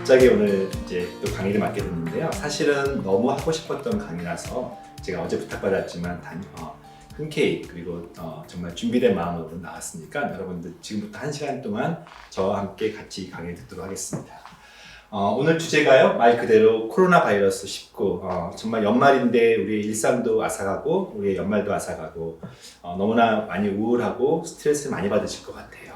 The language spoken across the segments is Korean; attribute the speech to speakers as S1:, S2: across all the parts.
S1: 갑자기 오늘 이제 또 강의를 맡게 됐는데요. 사실은 너무 하고 싶었던 강의라서 제가 어제 부탁받았지만 흔쾌히 그리고 정말 준비된 마음으로 나왔으니까 여러분들 지금부터 1시간 동안 저와 함께 같이 강의를 듣도록 하겠습니다. 오늘 주제가요, 말 그대로 코로나 바이러스 19. 정말 연말인데 우리의 일상도 앗아가고 우리의 연말도 앗아가고 너무나 많이 우울하고 스트레스를 많이 받으실 것 같아요.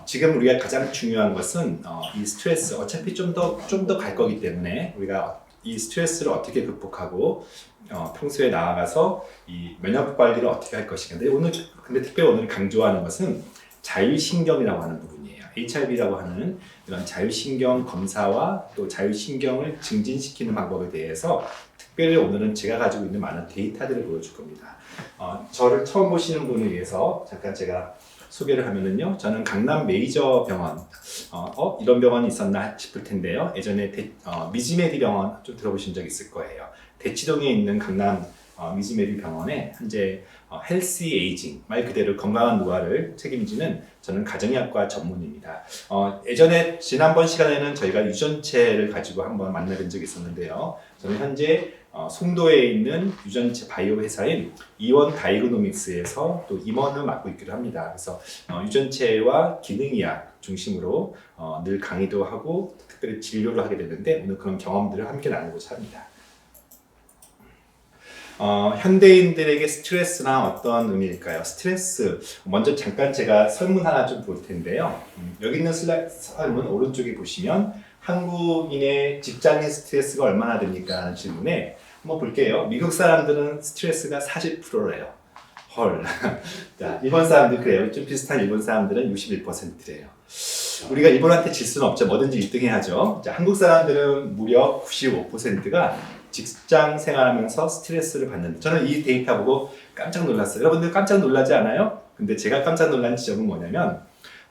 S1: 지금 우리가 가장 중요한 것은 이 스트레스, 어차피 좀 더 갈 거기 때문에 우리가 이 스트레스를 어떻게 극복하고 평소에 나아가서 이 면역 관리를 어떻게 할 것인가. 근데 특별히 오늘 강조하는 것은 자율신경이라고 하는 부분이에요. HRV라고 하는 이런 자율신경 검사와 또 자율신경을 증진시키는 방법에 대해서 특별히 오늘은 제가 가지고 있는 많은 데이터들을 보여줄 겁니다. 저를 처음 보시는 분을 위해서 잠깐 제가 소개를 하면은요, 저는 강남 메이저 병원, 이런 병원이 있었나 싶을 텐데요. 예전에 미지메디 병원 좀 들어보신 적 있을 거예요. 대치동에 있는 강남 미지메디 병원에 현재 헬시 에이징, 말 그대로 건강한 노화를 책임지는 저는 가정의학과 전문입니다. 예전에 지난번 시간에는 저희가 유전체를 가지고 한번 만나뵌 적이 있었는데요. 저는 현재 송도에 있는 유전체 바이오 회사인 이원 다이그노믹스에서 또 임원을 맡고 있기도 합니다. 그래서 유전체와 기능의학 중심으로 늘 강의도 하고 특별히 진료를 하게 되는데 오늘 그런 경험들을 함께 나누고자 합니다. 현대인들에게 스트레스나 어떤 의미일까요? 스트레스, 먼저 잠깐 제가 설문 하나 좀 볼 텐데요. 여기 있는 설문 오른쪽에 보시면 한국인의 직장인 스트레스가 얼마나 됩니까? 하는 질문에 한번 볼게요. 미국 사람들은 스트레스가 40%래요. 헐. 자, 일본 사람들 그래요. 좀 비슷한 일본 사람들은 61%래요. 우리가 일본한테 질 수는 없죠. 뭐든지 1등 해야죠. 자, 한국 사람들은 무려 95%가 직장 생활하면서 스트레스를 받는데, 저는 이 데이터 보고 깜짝 놀랐어요. 여러분들 깜짝 놀라지 않아요? 근데 제가 깜짝 놀란 지점은 뭐냐면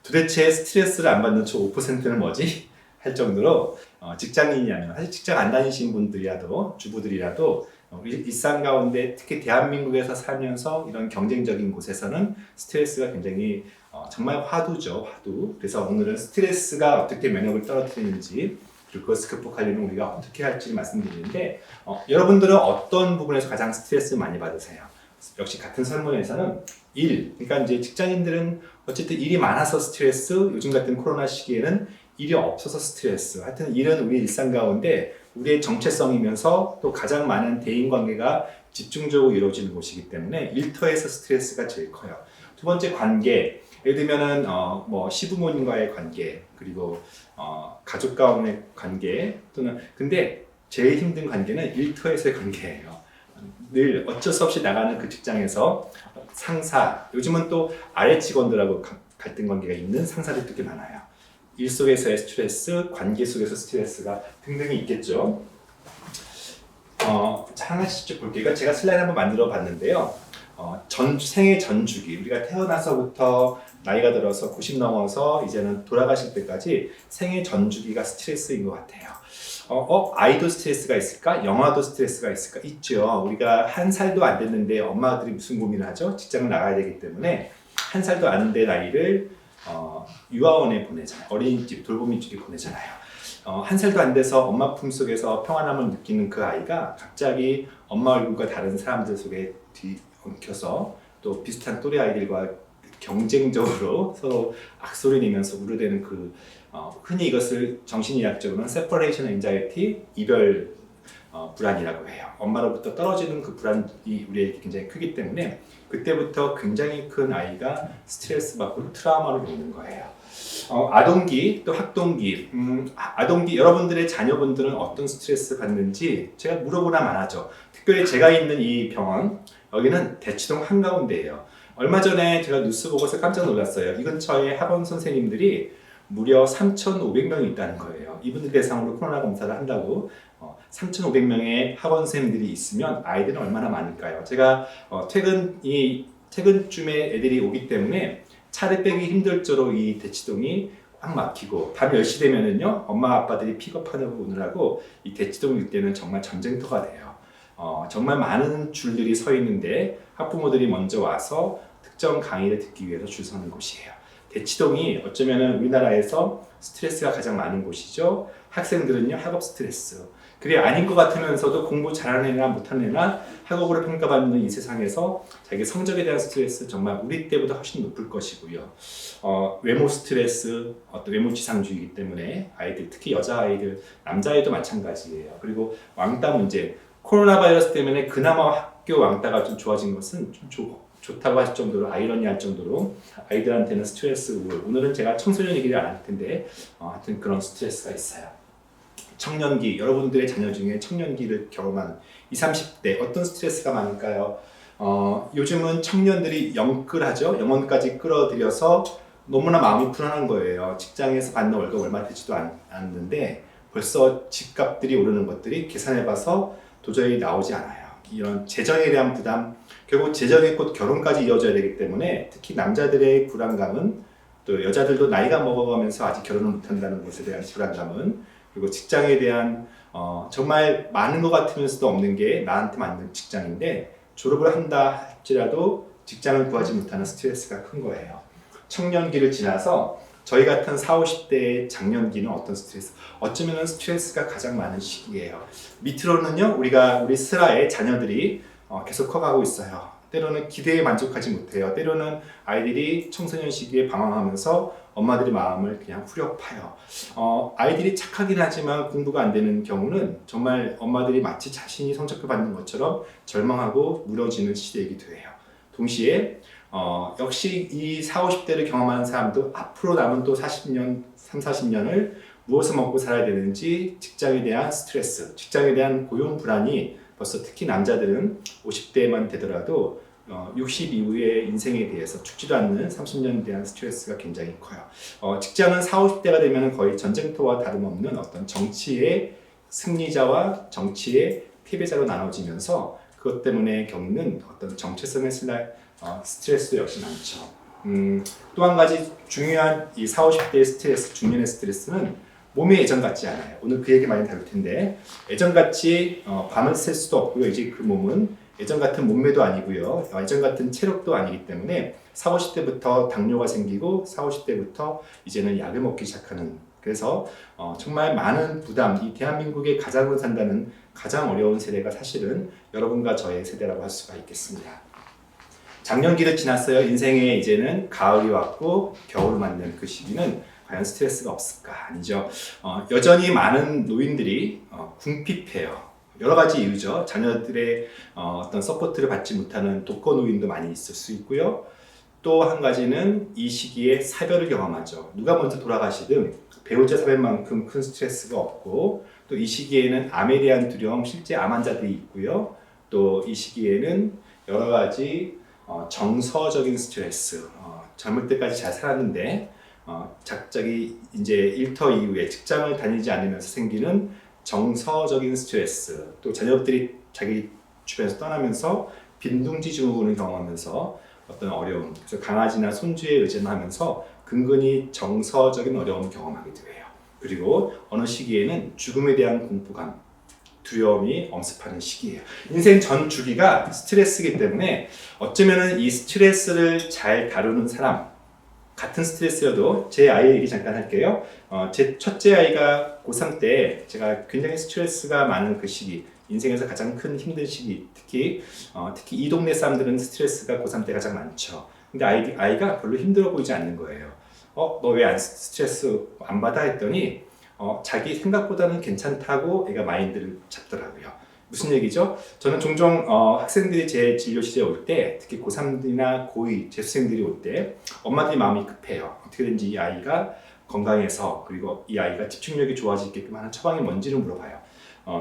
S1: 도대체 스트레스를 안 받는 저 5%는 뭐지? 할 정도로 직장인이라면, 사실 직장 안 다니신 분들이라도, 주부들이라도 일상 가운데 특히 대한민국에서 살면서 이런 경쟁적인 곳에서는 스트레스가 굉장히 정말 화두죠, 화두. 그래서 오늘은 스트레스가 어떻게 면역을 떨어뜨리는지 그리고 그것을 극복하려면 우리가 어떻게 할지 말씀드리는데, 여러분들은 어떤 부분에서 가장 스트레스 많이 받으세요? 역시 같은 설문에서는 그러니까 이제 직장인들은 어쨌든 일이 많아서 스트레스, 요즘 같은 코로나 시기에는 일이 없어서 스트레스. 하여튼 일은 우리 일상 가운데 우리의 정체성이면서 또 가장 많은 대인관계가 집중적으로 이루어지는 곳이기 때문에 일터에서 스트레스가 제일 커요. 두 번째, 관계. 예를 들면은 시부모님과의 관계, 그리고 가족 가운데 관계, 또는 근데 제일 힘든 관계는 일터에서의 관계예요. 늘 어쩔 수 없이 나가는 그 직장에서 상사, 요즘은 또 아래 직원들하고 갈등 관계가 있는 상사들도 꽤 많아요. 일 속에서의 스트레스, 관계 속에서 스트레스가 등등이 있겠죠. 하나씩 쭉 볼게요. 제가 슬라이드 한번 만들어 봤는데요. 생애 전주기, 우리가 태어나서부터 나이가 들어서 90 넘어서 이제는 돌아가실 때까지 생애 전주기가 스트레스인 것 같아요. 아이도 스트레스가 있을까? 영아도 스트레스가 있을까? 있죠. 우리가 1살도 안 됐는데 엄마들이 무슨 고민을 하죠? 직장을 나가야 되기 때문에 1살도 안 된 아이를 유아원에 보내잖아요. 어린이집, 돌보미집에 보내잖아요. 1살도 안 돼서 엄마 품속에서 평안함을 느끼는 그 아이가 갑자기 엄마 얼굴과 다른 사람들 속에 뒤엉켜서 또 비슷한 또래 아이들과 경쟁적으로 서로 악소리 내면서 우려대는 흔히 이것을 정신의학적으로는 separation anxiety, 이별 불안이라고 해요. 엄마로부터 떨어지는 그 불안이 우리에게 굉장히 크기 때문에 그때부터 굉장히 큰 아이가 스트레스 받고 트라우마를 겪는 거예요. 아동기, 또 학동기, 아동기, 여러분들의 자녀분들은 어떤 스트레스 받는지 제가 물어보나 마나죠. 특별히 제가 있는 이 병원, 여기는 대치동 한가운데예요. 얼마 전에 제가 뉴스 보고서 깜짝 놀랐어요. 이 근처에 학원 선생님들이 무려 3,500명이 있다는 거예요. 이분들 대상으로 코로나 검사를 한다고 3,500명의 학원 선생님들이 있으면 아이들은 얼마나 많을까요? 제가 퇴근쯤에 애들이 오기 때문에 차를 빼기 힘들 정도로 이 대치동이 꽉 막히고 밤 10시 되면은요, 엄마 아빠들이 픽업하느라고 오느라고 이 대치동 일대는 정말 전쟁터가 돼요. 정말 많은 줄들이 서 있는데 학부모들이 먼저 와서 특정 강의를 듣기 위해서 줄 서는 곳이에요. 대치동이 어쩌면은 우리나라에서 스트레스가 가장 많은 곳이죠. 학생들은요, 학업 스트레스. 그게 아닌 것 같으면서도 공부 잘하는 애나 못하는 애나 학업으로 평가받는 이 세상에서 자기 성적에 대한 스트레스 정말 우리 때보다 훨씬 높을 것이고요. 외모 스트레스, 어떤 외모 지상주의이기 때문에 아이들, 특히 여자아이들, 남자아이도 마찬가지예요. 그리고 왕따 문제, 코로나 바이러스 때문에 그나마 학교 왕따가 좀 좋아진 것은 좀 좋다고 할 정도로, 아이러니할 정도로 아이들한테는 스트레스, 우울. 오늘은 제가 청소년 얘기를 안 할 텐데 하여튼 그런 스트레스가 있어요. 청년기, 여러분들의 자녀 중에 청년기를 경험하는 20, 30대 어떤 스트레스가 많을까요? 요즘은 청년들이 영끌하죠. 영혼까지 끌어들여서 너무나 마음이 불안한 거예요. 직장에서 받는 월급 얼마 되지도 않는데 벌써 집값들이 오르는 것들이 계산해봐서 도저히 나오지 않아요. 이런 재정에 대한 부담, 결국 재정이 곧 결혼까지 이어져야 되기 때문에 특히 남자들의 불안감은, 또 여자들도 나이가 먹어가면서 아직 결혼을 못한다는 것에 대한 불안감은, 그리고 직장에 대한 정말 많은 것 같으면서도 없는 게 나한테 맞는 직장인데 졸업을 한다 할지라도 직장을 구하지 못하는 스트레스가 큰 거예요. 청년기를 지나서 저희 같은 40, 50대의 장년기는 어떤 스트레스? 어쩌면 스트레스가 가장 많은 시기예요. 밑으로는요, 우리 슬하의 자녀들이 계속 커가고 있어요. 때로는 기대에 만족하지 못해요. 때로는 아이들이 청소년 시기에 방황하면서 엄마들의 마음을 그냥 후려 파요. 아이들이 착하긴 하지만 공부가 안 되는 경우는 정말 엄마들이 마치 자신이 성적표 받는 것처럼 절망하고 무너지는 시대이기도 해요. 동시에 역시 이 40, 50대를 경험하는 사람도 앞으로 남은 또 40년, 3, 40년을 무엇을 먹고 살아야 되는지, 직장에 대한 스트레스, 직장에 대한 고용 불안이 벌써 특히 남자들은 50대만 되더라도 60 이후의 인생에 대해서 죽지도 않는 30년에 대한 스트레스가 굉장히 커요. 직장은 40, 50대가 되면 거의 전쟁터와 다름없는 어떤 정치의 승리자와 정치의 패배자로 나눠지면서 그것 때문에 겪는 어떤 정체성의 스트레스도 역시 많죠. 또 한 가지 중요한 이 40, 50대의 스트레스, 중년의 스트레스는 몸이 예전 같지 않아요. 오늘 그 얘기 많이 다룰 텐데 예전같이 밤을 샐 수도 없고요. 이제 그 몸은 예전 같은 몸매도 아니고요. 예전 같은 체력도 아니기 때문에 40, 50대부터 당뇨가 생기고 40, 50대부터 이제는 약을 먹기 시작하는, 그래서 정말 많은 부담, 이 대한민국의 가장으로 산다는 가장 어려운 세대가 사실은 여러분과 저의 세대라고 할 수가 있겠습니다. 작년기를 지났어요. 인생에 이제는 가을이 왔고 겨울을 맞는 그 시기는 과연 스트레스가 없을까? 아니죠. 여전히 많은 노인들이 궁핍해요. 여러 가지 이유죠. 자녀들의 어떤 서포트를 받지 못하는 독거 노인도 많이 있을 수 있고요. 또 한 가지는 이 시기에 사별을 경험하죠. 누가 먼저 돌아가시든 배우자 사별만큼 큰 스트레스가 없고, 또 이 시기에는 암에 대한 두려움, 실제 암 환자들이 있고요. 또 이 시기에는 여러 가지 정서적인 스트레스, 젊을 때까지 잘 살았는데 갑자기 이제 일터 이후에 직장을 다니지 않으면서 생기는 정서적인 스트레스, 또 자녀들이 자기 주변에서 떠나면서 빈둥지 증후군을 경험하면서 어떤 어려움, 그래서 강아지나 손주에 의존하면서 근근히 정서적인 어려움을 경험하기도 해요. 그리고 어느 시기에는 죽음에 대한 공포감, 두려움이 엄습하는 시기예요. 인생 전 주기가 스트레스이기 때문에 어쩌면 이 스트레스를 잘 다루는 사람, 같은 스트레스여도, 제 아이 얘기 잠깐 할게요. 제 첫째 아이가 고3 때 제가 굉장히 스트레스가 많은 그 시기, 인생에서 가장 큰 힘든 시기, 특히 이 동네 사람들은 스트레스가 고3 때 가장 많죠. 근데 아이가 별로 힘들어 보이지 않는 거예요. 너 왜 스트레스 안 받아? 했더니 자기 생각보다는 괜찮다고 애가 마인드를 잡더라고요. 무슨 얘기죠? 저는 종종 학생들이 제 진료실에 올 때, 특히 고3이나 고2 재수생들이 올 때 엄마들이 마음이 급해요. 어떻게든지 이 아이가 건강해서, 그리고 이 아이가 집중력이 좋아지게끔 하는 처방이 뭔지를 물어봐요.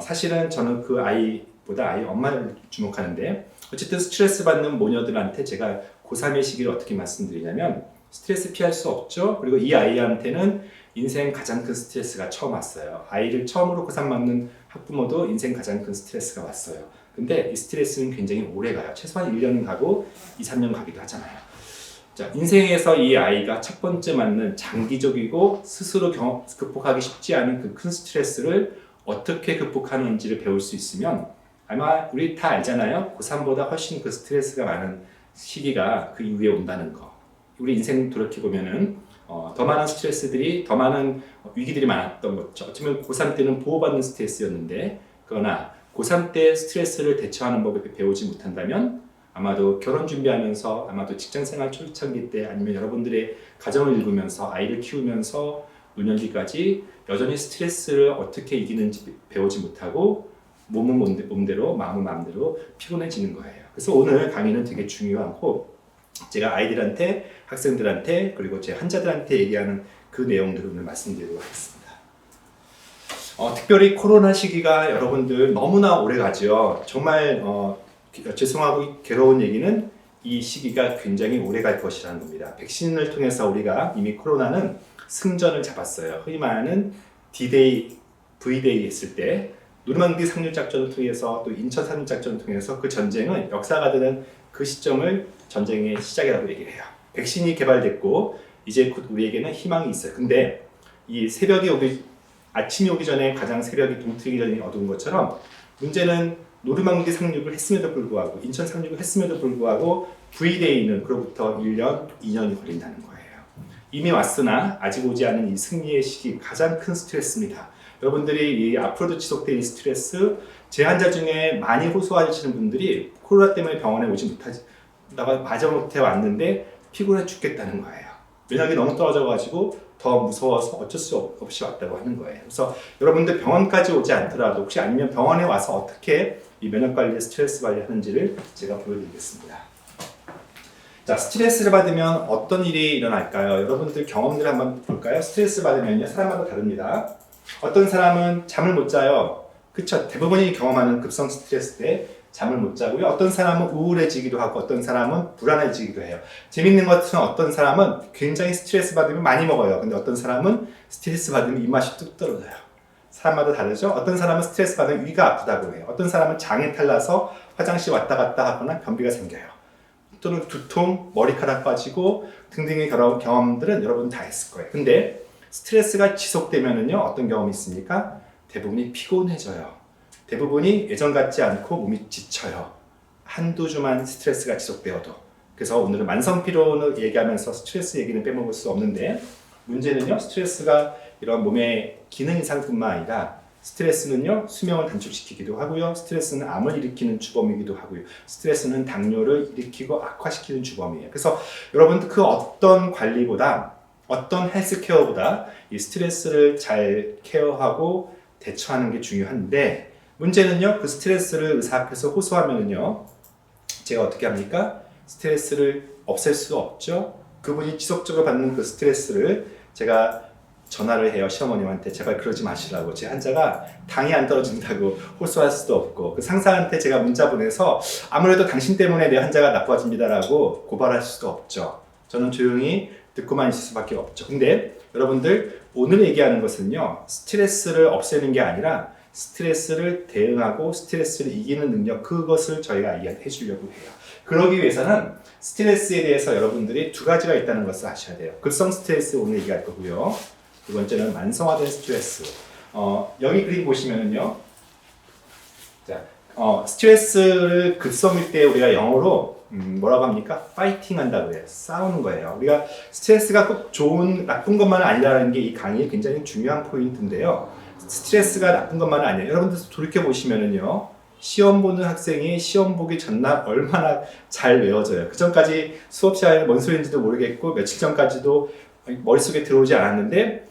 S1: 사실은 저는 그 아이보다 아이 엄마를 주목하는데, 어쨌든 스트레스 받는 모녀들한테 제가 고3의 시기를 어떻게 말씀드리냐면, 스트레스 피할 수 없죠. 그리고 이 아이한테는 인생 가장 큰 스트레스가 처음 왔어요. 아이를 처음으로 고3 맞는 학부모도 인생 가장 큰 스트레스가 왔어요. 근데 이 스트레스는 굉장히 오래 가요. 최소한 1년 가고 2, 3년 가기도 하잖아요. 자, 인생에서 이 아이가 첫 번째 맞는 장기적이고 스스로 극복하기 쉽지 않은 그 큰 스트레스를 어떻게 극복하는지를 배울 수 있으면, 아마 우리 다 알잖아요. 고3보다 훨씬 그 스트레스가 많은 시기가 그 이후에 온다는 거. 우리 인생 돌이켜보면은 더 많은 스트레스들이, 더 많은 위기들이 많았던 거죠. 어쩌면 고3 때는 보호받는 스트레스였는데, 그러나 고3 때 스트레스를 대처하는 법을 배우지 못한다면 아마도 결혼 준비하면서, 아마도 직장생활 초창기 때, 아니면 여러분들의 가정을 이루면서 아이를 키우면서 노년기까지 여전히 스트레스를 어떻게 이기는지 배우지 못하고 몸은 몸대로, 마음은 마음대로 피곤해지는 거예요. 그래서 오늘 강의는 되게 중요하고, 제가 아이들한테, 학생들한테, 그리고 제 환자들한테 얘기하는 그 내용들을 오늘 말씀드리도록 하겠습니다. 특별히 코로나 시기가 여러분들 너무나 오래 가죠. 정말 죄송하고 괴로운 얘기는 이 시기가 굉장히 오래 갈 것이라는 겁니다. 백신을 통해서 우리가 이미 코로나는 승전을 잡았어요. 흔히 말하는 D-Day, V-Day 했을 때 노르망디 상륙 작전을 통해서, 또 인천 상륙 작전을 통해서 그 전쟁은 역사가 되는 그 시점을 전쟁의 시작이라고 얘기를 해요. 백신이 개발됐고 이제 곧 우리에게는 희망이 있어요. 근데 이 아침이 오기 전에 가장 새벽이 동트기 전에 어두운 것처럼, 문제는 노르망디 상륙을 했음에도 불구하고, 인천 상륙을 했음에도 불구하고 V-Day는 그로부터 1년, 2년이 걸린다는 거예요. 이미 왔으나 아직 오지 않은 이 승리의 시기, 가장 큰 스트레스입니다. 여러분들이 이 앞으로도 지속될 이 스트레스, 제 환자 중에 많이 호소하시는 분들이 코로나 때문에 병원에 오지 못하다가 마지못해 왔는데 피곤해 죽겠다는 거예요. 면역이 너무 떨어져가지고 더 무서워서 어쩔 수 없이 왔다고 하는 거예요. 그래서 여러분들 병원까지 오지 않더라도, 혹시 아니면 병원에 와서 어떻게 이 면역 관리, 스트레스 관리 하는지를 제가 보여드리겠습니다. 자, 스트레스를 받으면 어떤 일이 일어날까요? 여러분들 경험들 한번 볼까요? 스트레스 받으면요, 사람마다 다릅니다. 어떤 사람은 잠을 못 자요. 그쵸? 대부분이 경험하는 급성 스트레스 때 잠을 못 자고요. 어떤 사람은 우울해지기도 하고, 어떤 사람은 불안해지기도 해요. 재밌는 것은 어떤 사람은 굉장히 스트레스 받으면 많이 먹어요. 근데 어떤 사람은 스트레스 받으면 입맛이 뚝 떨어져요. 사람마다 다르죠? 어떤 사람은 스트레스 받으면 위가 아프다고 해요. 어떤 사람은 장에 탈나서 화장실 왔다 갔다 하거나 변비가 생겨요. 또는 두통, 머리카락 빠지고 등등의 경험들은 여러분 다 했을 거예요. 근데 스트레스가 지속되면은요, 어떤 경험이 있습니까? 대부분이 피곤해져요. 대부분이 예전 같지 않고 몸이 지쳐요. 한두 주만 스트레스가 지속되어도. 그래서 오늘은 만성피로를 얘기하면서 스트레스 얘기는 빼먹을 수 없는데, 문제는요, 스트레스가 이런 몸의 기능 이상뿐만 아니라, 스트레스는요, 수명을 단축시키기도 하고요, 스트레스는 암을 일으키는 주범이기도 하고요, 스트레스는 당뇨를 일으키고 악화시키는 주범이에요. 그래서 여러분, 그 어떤 관리보다, 어떤 헬스케어보다 이 스트레스를 잘 케어하고 대처하는 게 중요한데, 문제는요, 그 스트레스를 의사 앞에서 호소하면은요, 제가 어떻게 합니까? 스트레스를 없앨 수 없죠. 그분이 지속적으로 받는 그 스트레스를 제가 전화를 해요, 시어머님한테. 제발 그러지 마시라고. 제 환자가 당이 안 떨어진다고 호소할 수도 없고, 그 상사한테 제가 문자 보내서 아무래도 당신 때문에 내 환자가 나빠집니다라고 고발할 수도 없죠. 저는 조용히 듣고만 있을 수밖에 없죠. 근데 여러분들, 오늘 얘기하는 것은요, 스트레스를 없애는 게 아니라 스트레스를 대응하고 스트레스를 이기는 능력, 그것을 저희가 이야기해 주려고 해요. 그러기 위해서는 스트레스에 대해서 여러분들이 두 가지가 있다는 것을 아셔야 돼요. 급성 스트레스 오늘 얘기할 거고요. 두 번째는 만성화된 스트레스. 여기 그림 보시면은요, 자, 스트레스를 급성일 때 우리가 영어로 뭐라고 합니까? 파이팅 한다고 해요. 싸우는 거예요. 우리가 스트레스가 꼭 좋은, 나쁜 것만은 아니라는 게 이 강의의 굉장히 중요한 포인트인데요. 스트레스가 나쁜 것만은 아니에요. 여러분들 돌이켜보시면은요, 시험 보는 학생이 시험 보기 전날 얼마나 잘 외워져요. 그 전까지 수업 시간에 뭔 소리인지도 모르겠고, 며칠 전까지도 머릿속에 들어오지 않았는데,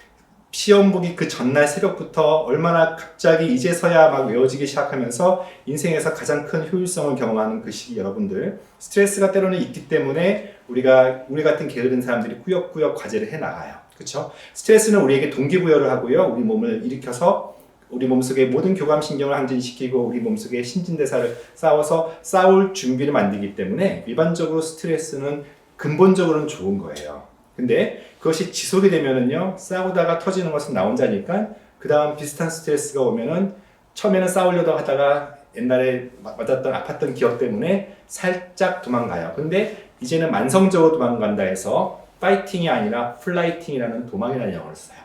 S1: 시험 보기 그 전날 새벽부터 얼마나 갑자기 이제서야 막 외워지기 시작하면서 인생에서 가장 큰 효율성을 경험하는 그 시기, 여러분들 스트레스가 때로는 있기 때문에 우리 같은 게으른 사람들이 꾸역꾸역 과제를 해나가요. 그렇죠? 스트레스는 우리에게 동기부여를 하고요, 우리 몸을 일으켜서 우리 몸속에 모든 교감신경을 항진시키고 우리 몸속에 신진대사를 쌓아서 싸울 준비를 만들기 때문에 일반적으로 스트레스는 근본적으로는 좋은 거예요. 근데 그것이 지속이 되면은요, 싸우다가 터지는 것은 나 혼자니까 그 다음 비슷한 스트레스가 오면은 처음에는 싸우려고 하다가 옛날에 맞았던 아팠던 기억 때문에 살짝 도망가요. 근데 이제는 만성적으로 도망간다 해서 파이팅이 아니라 플라이팅이라는 도망이라는 영어를 써요.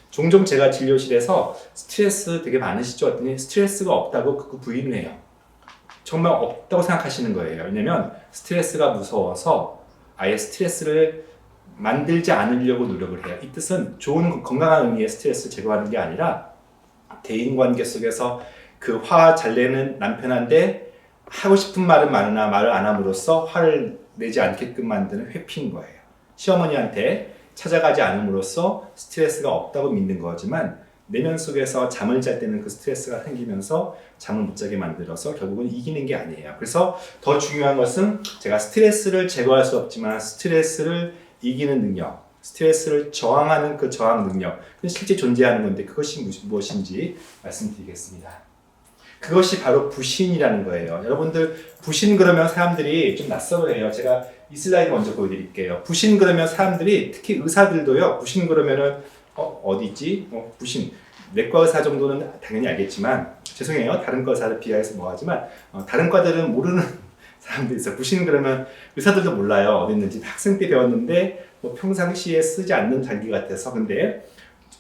S1: 종종 제가 진료실에서 스트레스 되게 많으시죠? 했더니 스트레스가 없다고 그거 부인을 해요. 정말 없다고 생각하시는 거예요. 왜냐면 스트레스가 무서워서 아예 스트레스를 만들지 않으려고 노력을 해요. 이 뜻은 좋은 건강한 의미의 스트레스를 제거하는 게 아니라 대인관계 속에서 그 화 잘 내는 남편한테 하고 싶은 말은 많으나 말을 안 함으로써 화를 내지 않게끔 만드는 회피인 거예요. 시어머니한테 찾아가지 않음으로써 스트레스가 없다고 믿는 거지만 내면 속에서 잠을 잘 때는 그 스트레스가 생기면서 잠을 못 자게 만들어서 결국은 이기는 게 아니에요. 그래서 더 중요한 것은 제가 스트레스를 제거할 수 없지만 스트레스를 이기는 능력, 스트레스를 저항하는 그 저항 능력, 그건 실제 존재하는 건데 그것이 무엇인지 말씀드리겠습니다. 그것이 바로 부신이라는 거예요. 여러분들 부신 그러면 사람들이 좀 낯설어해요. 제가 이 슬라이드 먼저 보여드릴게요. 부신 그러면 사람들이 특히 의사들도요. 부신 그러면은 어디지? 부신 내과 의사 정도는 당연히 알겠지만 죄송해요. 다른 과 의사를 비하해서 뭐하지만 다른 과들은 모르는 사람들이 있어요. 부신 그러면 의사들도 몰라요. 어디 있는지 학생 때 배웠는데 평상시에 쓰지 않는 단기 같아서. 근데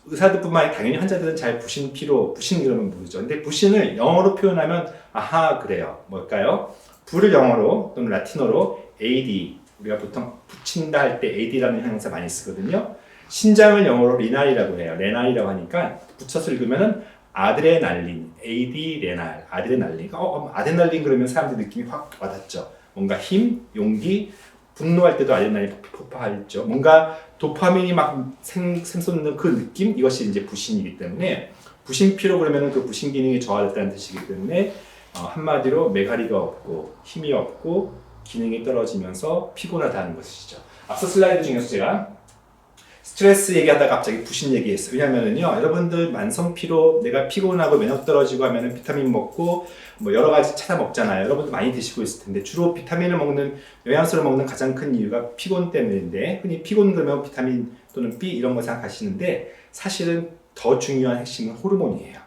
S1: 의사들뿐만 아니라 당연히 환자들은 잘 부신 피로, 부신 그러면 모르죠. 근데 부신을 영어로 표현하면 아하 그래요. 뭘까요? 부를 영어로 또는 라틴어로 AD, 우리가 보통 붙인다 할 때 AD라는 형용사 많이 쓰거든요. 신장을 영어로 리날이라고 해요. 레날이라고 하니까 붙여서 읽으면은 아드레날린, AD 레날, 아드레날린. 아드레날린 그러면 사람들 느낌이 확 와닿죠. 뭔가 힘, 용기, 분노할 때도 아드레날린이 폭발하죠. 뭔가 도파민이 막 샘솟는 그 느낌, 이것이 이제 부신이기 때문에 부신피로 그러면은 그 부신 기능이 저하됐다는 뜻이기 때문에 한마디로 메가리가 없고 힘이 없고 기능이 떨어지면서 피곤하다는 것이죠. 앞서 슬라이드 중에서 제가 스트레스 얘기하다가 갑자기 부신 얘기했어요. 왜냐면은요, 여러분들 만성피로 내가 피곤하고 면역 떨어지고 하면은 비타민 먹고 뭐 여러 가지 찾아 먹잖아요. 여러분들 많이 드시고 있을 텐데 주로 비타민을 먹는, 영양소를 먹는 가장 큰 이유가 피곤 때문인데, 흔히 피곤 그러면 비타민 또는 B 이런 거 생각하시는데 사실은 더 중요한 핵심은 호르몬이에요.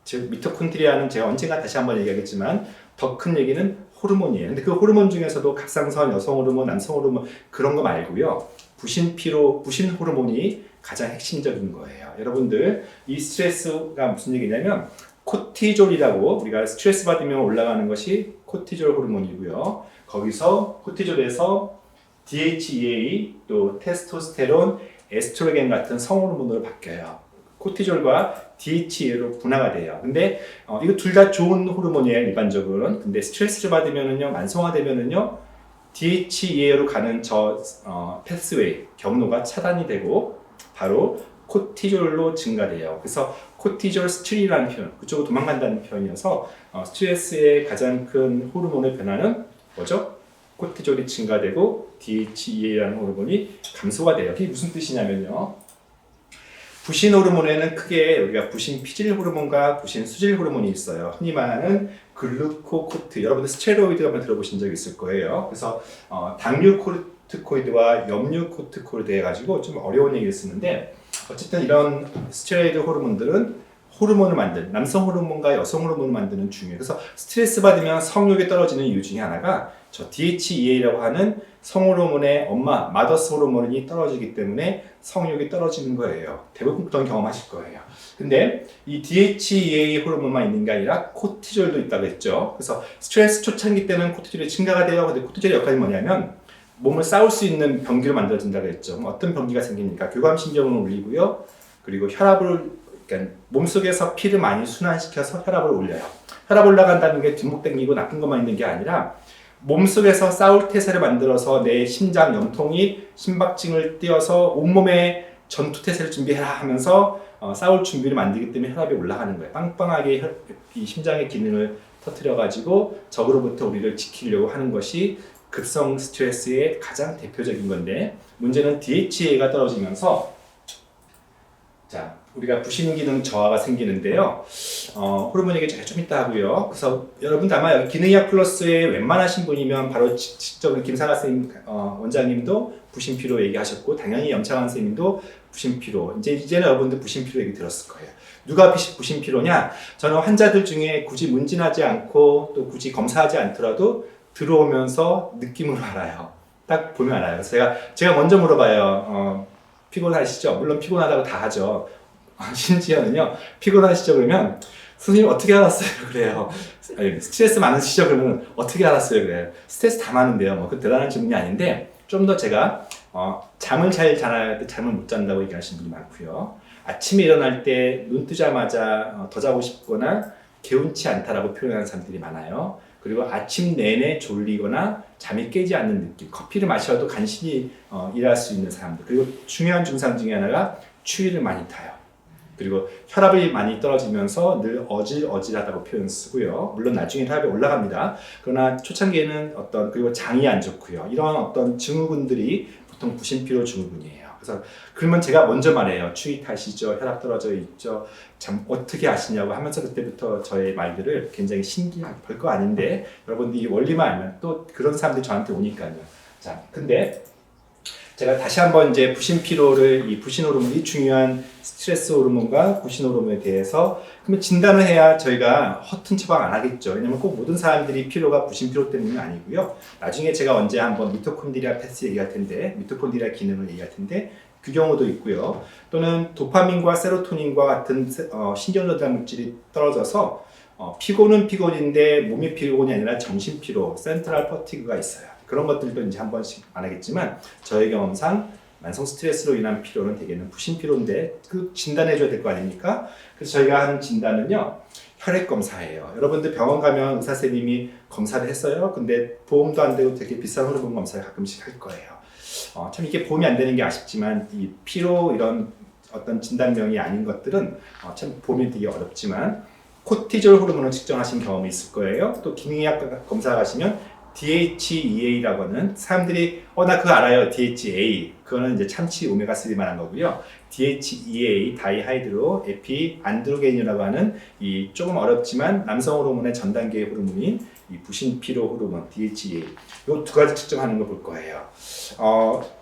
S1: 즉 미토콘드리아는 제가 언젠가 다시 한번 얘기하겠지만 더 큰 얘기는 호르몬이에요. 근데 그 호르몬 중에서도 갑상선, 여성 호르몬, 남성 호르몬 그런 거 말고요. 부신피로, 부신 호르몬이 가장 핵심적인 거예요. 여러분들 이 스트레스가 무슨 얘기냐면 코티졸이라고, 우리가 스트레스 받으면 올라가는 것이 코티졸 호르몬이고요. 거기서 코티졸에서 DHEA, 또 테스토스테론, 에스트로겐 같은 성호르몬으로 바뀌어요. 코티졸과 DHEA로 분화가 돼요. 근데 이거 둘 다 좋은 호르몬이에요, 일반적으로는. 근데 스트레스를 받으면은요, 만성화되면은요, DHEA로 가는 패스웨이, 경로가 차단이 되고 바로 코티졸로 증가돼요. 그래서 코티졸 스트리라는 표현, 그쪽으로 도망간다는 표현이어서 스트레스의 가장 큰 호르몬의 변화는 뭐죠? 코티졸이 증가되고 DHEA라는 호르몬이 감소가 돼요. 이게 무슨 뜻이냐면요. 부신 호르몬에는 크게 우리가 부신 피질 호르몬과 부신 수질 호르몬이 있어요. 흔히 말하는 글루코코트, 여러분들 스테로이드 한번 들어보신 적 있을 거예요. 그래서 당류코르티코이드와 염류코르티코이드 해가지고 좀 어려운 얘기를 쓰는데, 어쨌든 이런 스테로이드 호르몬들은 호르몬을 만드는, 남성 호르몬과 여성 호르몬을 만드는 중요해요. 그래서 스트레스 받으면 성욕이 떨어지는 이유 중에 하나가 저 DHEA라고 하는 성호르몬의 엄마, 마더스 호르몬이 떨어지기 때문에 성욕이 떨어지는 거예요. 대부분 그런 경험하실 거예요. 근데 이 DHEA 호르몬만 있는 게 아니라 코티졸도 있다고 했죠. 그래서 스트레스 초창기 때는 코티졸이 증가가 돼요. 근데 코티졸의 역할이 뭐냐면 몸을 싸울 수 있는 병기로 만들어진다고 했죠. 어떤 병기가 생기니까 교감신경을 올리고요. 그리고 혈압을, 그러니까 몸속에서 피를 많이 순환시켜서 혈압을 올려요. 혈압 올라간다는 게 뒷목 당기고 나쁜 것만 있는 게 아니라 몸속에서 싸울 태세를 만들어서 내 심장 염통이 심박증을 띄어서 온몸에 전투 태세를 준비해라 하면서 싸울 준비를 만들기 때문에 혈압이 올라가는 거예요. 빵빵하게 이 심장의 기능을 터뜨려가지고 적으로부터 우리를 지키려고 하는 것이 급성 스트레스의 가장 대표적인 건데, 문제는 DHEA가 떨어지면서 우리가 부신 기능 저하가 생기는데요. 호르몬 얘기 좀 이따 하고요. 그래서 여러분들 아마 여기 기능의학 플러스에 웬만하신 분이면 바로 직접 김상아 선생님, 원장님도 부신피로 얘기하셨고, 당연히 염창환 선생님도 부신피로, 이제는 여러분들 부신피로 얘기 들었을 거예요. 누가 부신피로냐? 저는 환자들 중에 굳이 문진하지 않고 또 굳이 검사하지 않더라도 들어오면서 느낌으로 알아요. 딱 보면 알아요. 그래서 제가 먼저 물어봐요. 피곤하시죠? 물론 피곤하다고 다 하죠. 심지어는요, 피곤하시죠? 그러면 선생님 어떻게 알았어요? 그래요. 스트레스 많으시죠? 그러면 어떻게 알았어요? 그래요. 스트레스 다 많은데요. 그 대단한 질문이 아닌데 좀 더 제가 잠을 잘 자야 때 잠을 못 잔다고 얘기하시는 분이 많고요. 아침에 일어날 때 눈 뜨자마자 더 자고 싶거나 개운치 않다라고 표현하는 사람들이 많아요. 그리고 아침 내내 졸리거나 잠이 깨지 않는 느낌, 커피를 마셔도 간신히 일할 수 있는 사람들. 그리고 중요한 증상 중에 하나가 추위를 많이 타요. 그리고 혈압이 많이 떨어지면서 늘 어질어질하다고 표현 쓰고요. 물론 나중에 혈압이 올라갑니다. 그러나 초창기에는 그리고 장이 안 좋고요. 이런 어떤 증후군들이 보통 부신피로 증후군이에요. 그래서 그러면 제가 먼저 말해요. 추위 타시죠? 혈압 떨어져 있죠? 참 어떻게 아시냐고 하면서 그때부터 저의 말들을 굉장히 신기하게 별거 아닌데 여러분들이 원리만 알면 또 그런 사람들이 저한테 오니까요. 자, 근데 제가 다시 한번 이제 부신피로를 이 부신 호르몬이 중요한 스트레스 호르몬과 부신 호르몬에 대해서 그러면 진단을 해야 저희가 허튼 처방 안 하겠죠. 왜냐면 꼭 모든 사람들이 피로가 부신피로 때문은 아니고요. 나중에 제가 언제 한번 미토콘드리아 패스 얘기할 텐데 미토콘드리아 기능을 얘기할 텐데 그 경우도 있고요. 또는 도파민과 세로토닌과 같은 신경전달 물질이 떨어져서 피곤은 피곤인데 몸이 피곤이 아니라 정신 피로, 센트럴 퍼티그가 있어요. 그런 것들도 이제 한 번씩 안 하겠지만 저의 경험상 만성 스트레스로 인한 피로는 대개는 부신 피로인데 그 진단해 줘야 될 거 아닙니까? 그래서 저희가 하는 진단은요. 혈액 검사예요. 여러분들 병원 가면 의사 선생님이 검사를 했어요. 근데 보험도 안 되고 되게 비싼 호르몬 검사를 가끔씩 할 거예요. 참 이게 보험이 안 되는 게 아쉽지만 이 피로 이런 어떤 진단명이 아닌 것들은 참 보험이 되게 어렵지만 코티졸 호르몬을 측정하신 경험이 있을 거예요. 또 기능의학 검사 가시면 DHEA라고 하는 사람들이 나 그거 알아요. DHA 그거는 이제 참치 오메가3 말한 거고요. DHEA 다이하이드로 에피 안드로겐이라고 하는 이 조금 어렵지만 남성 호르몬의 전 단계 호르몬인 이 부신 피로 호르몬 DHEA 이 두 가지 측정하는 거 볼 거예요.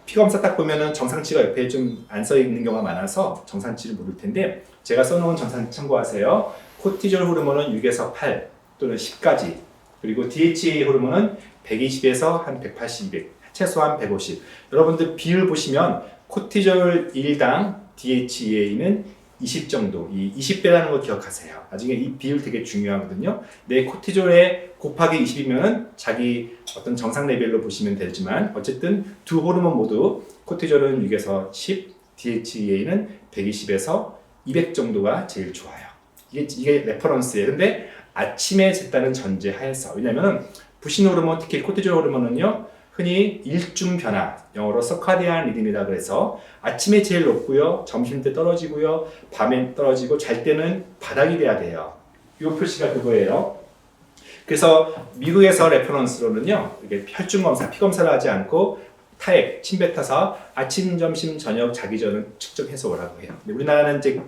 S1: 피 검사 딱 보면은 정상치가 옆에 좀 안 써 있는 경우가 많아서 정상치를 모를 텐데 제가 써놓은 정상치 참고하세요. 코티졸 호르몬은 6에서 8 또는 10까지 그리고 DHEA 호르몬은 120에서 한 180, 200, 최소한 150. 여러분들 비율 보시면 코티졸 1당 DHEA는 20 정도, 이 20배라는 거 기억하세요. 나중에 이 비율 되게 중요하거든요. 내 코티졸에 곱하기 20이면 자기 어떤 정상 레벨로 보시면 되지만 어쨌든 두 호르몬 모두 코티졸은 6에서 10, DHEA는 120에서 200 정도가 제일 좋아요. 이게 레퍼런스예요. 근데 아침에 쟀다는 전제 하에서 왜냐면 부신 호르몬 특히 코티졸 호르몬은요 흔히 일중 변화 영어로 서카디안 리듬이라 그래서 아침에 제일 높고요 점심 때 떨어지고요 밤에 떨어지고 잘 때는 바닥이 돼야 돼요. 이 표시가 그거예요. 그래서 미국에서 레퍼런스로는요 이게 혈중 검사 피 검사를 하지 않고 타액 침뱉어서 아침 점심 저녁 자기 전을 측정해서 오라고 해요. 근데 우리나라는 이제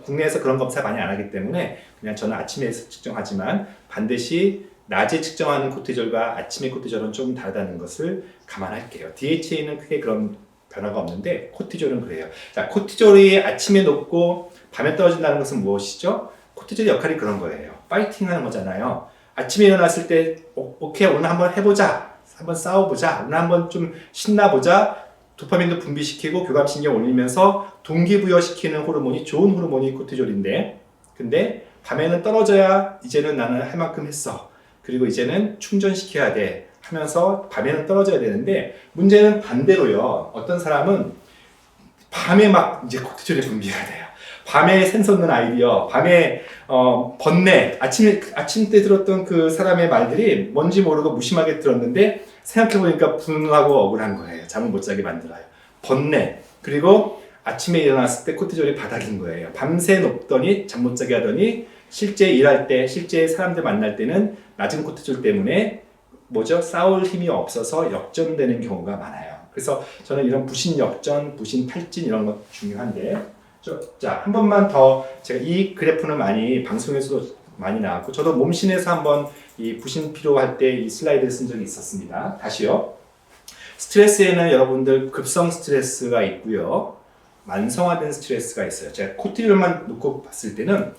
S1: 국내에서 그런 검사 많이 안 하기 때문에 그냥 저는 아침에 측정하지만 반드시 낮에 측정하는 코티졸과 아침의 코티졸은 좀 다르다는 것을 감안할게요. DHA는 크게 그런 변화가 없는데 코티졸은 그래요. 자, 코티졸이 아침에 높고 밤에 떨어진다는 것은 무엇이죠? 코티졸의 역할이 그런 거예요. 파이팅 하는 거잖아요. 아침에 일어났을 때 오케이 오늘 한번 해보자. 한번 싸워보자. 오늘 한번 좀 신나보자. 도파민도 분비시키고 교감신경 올리면서 동기부여시키는 호르몬이 좋은 호르몬이 코티졸인데 근데 밤에는 떨어져야 이제는 나는 할 만큼 했어. 그리고 이제는 충전시켜야 돼 하면서 밤에는 떨어져야 되는데 문제는 반대로요. 어떤 사람은 밤에 막 이제 코티졸이 분비가 돼요. 밤에 샘솟는 아이디어, 밤에 번뇌, 아침 때 들었던 그 사람의 말들이 뭔지 모르고 무심하게 들었는데 생각해보니까 분하고 억울한 거예요. 잠을 못 자게 만들어요. 번뇌, 그리고 아침에 일어났을 때 코티졸이 바닥인 거예요. 밤새 높더니 잠 못 자게 하더니 실제 일할 때, 실제 사람들 만날 때는 낮은 코티졸 때문에 싸울 힘이 없어서 역전되는 경우가 많아요. 그래서 저는 이런 부신 역전, 부신 탈진 이런 것 중요한데 자, 한 번만 더 제가 이 그래프는 많이 방송에서도 많이 나왔고 저도 몸신에서 한번 이 부신 피로 할 때 이 슬라이드를 쓴 적이 있었습니다. 다시요. 스트레스에는 여러분들 급성 스트레스가 있고요. 만성화된 스트레스가 있어요. 제가 코티졸만 놓고 봤을 때는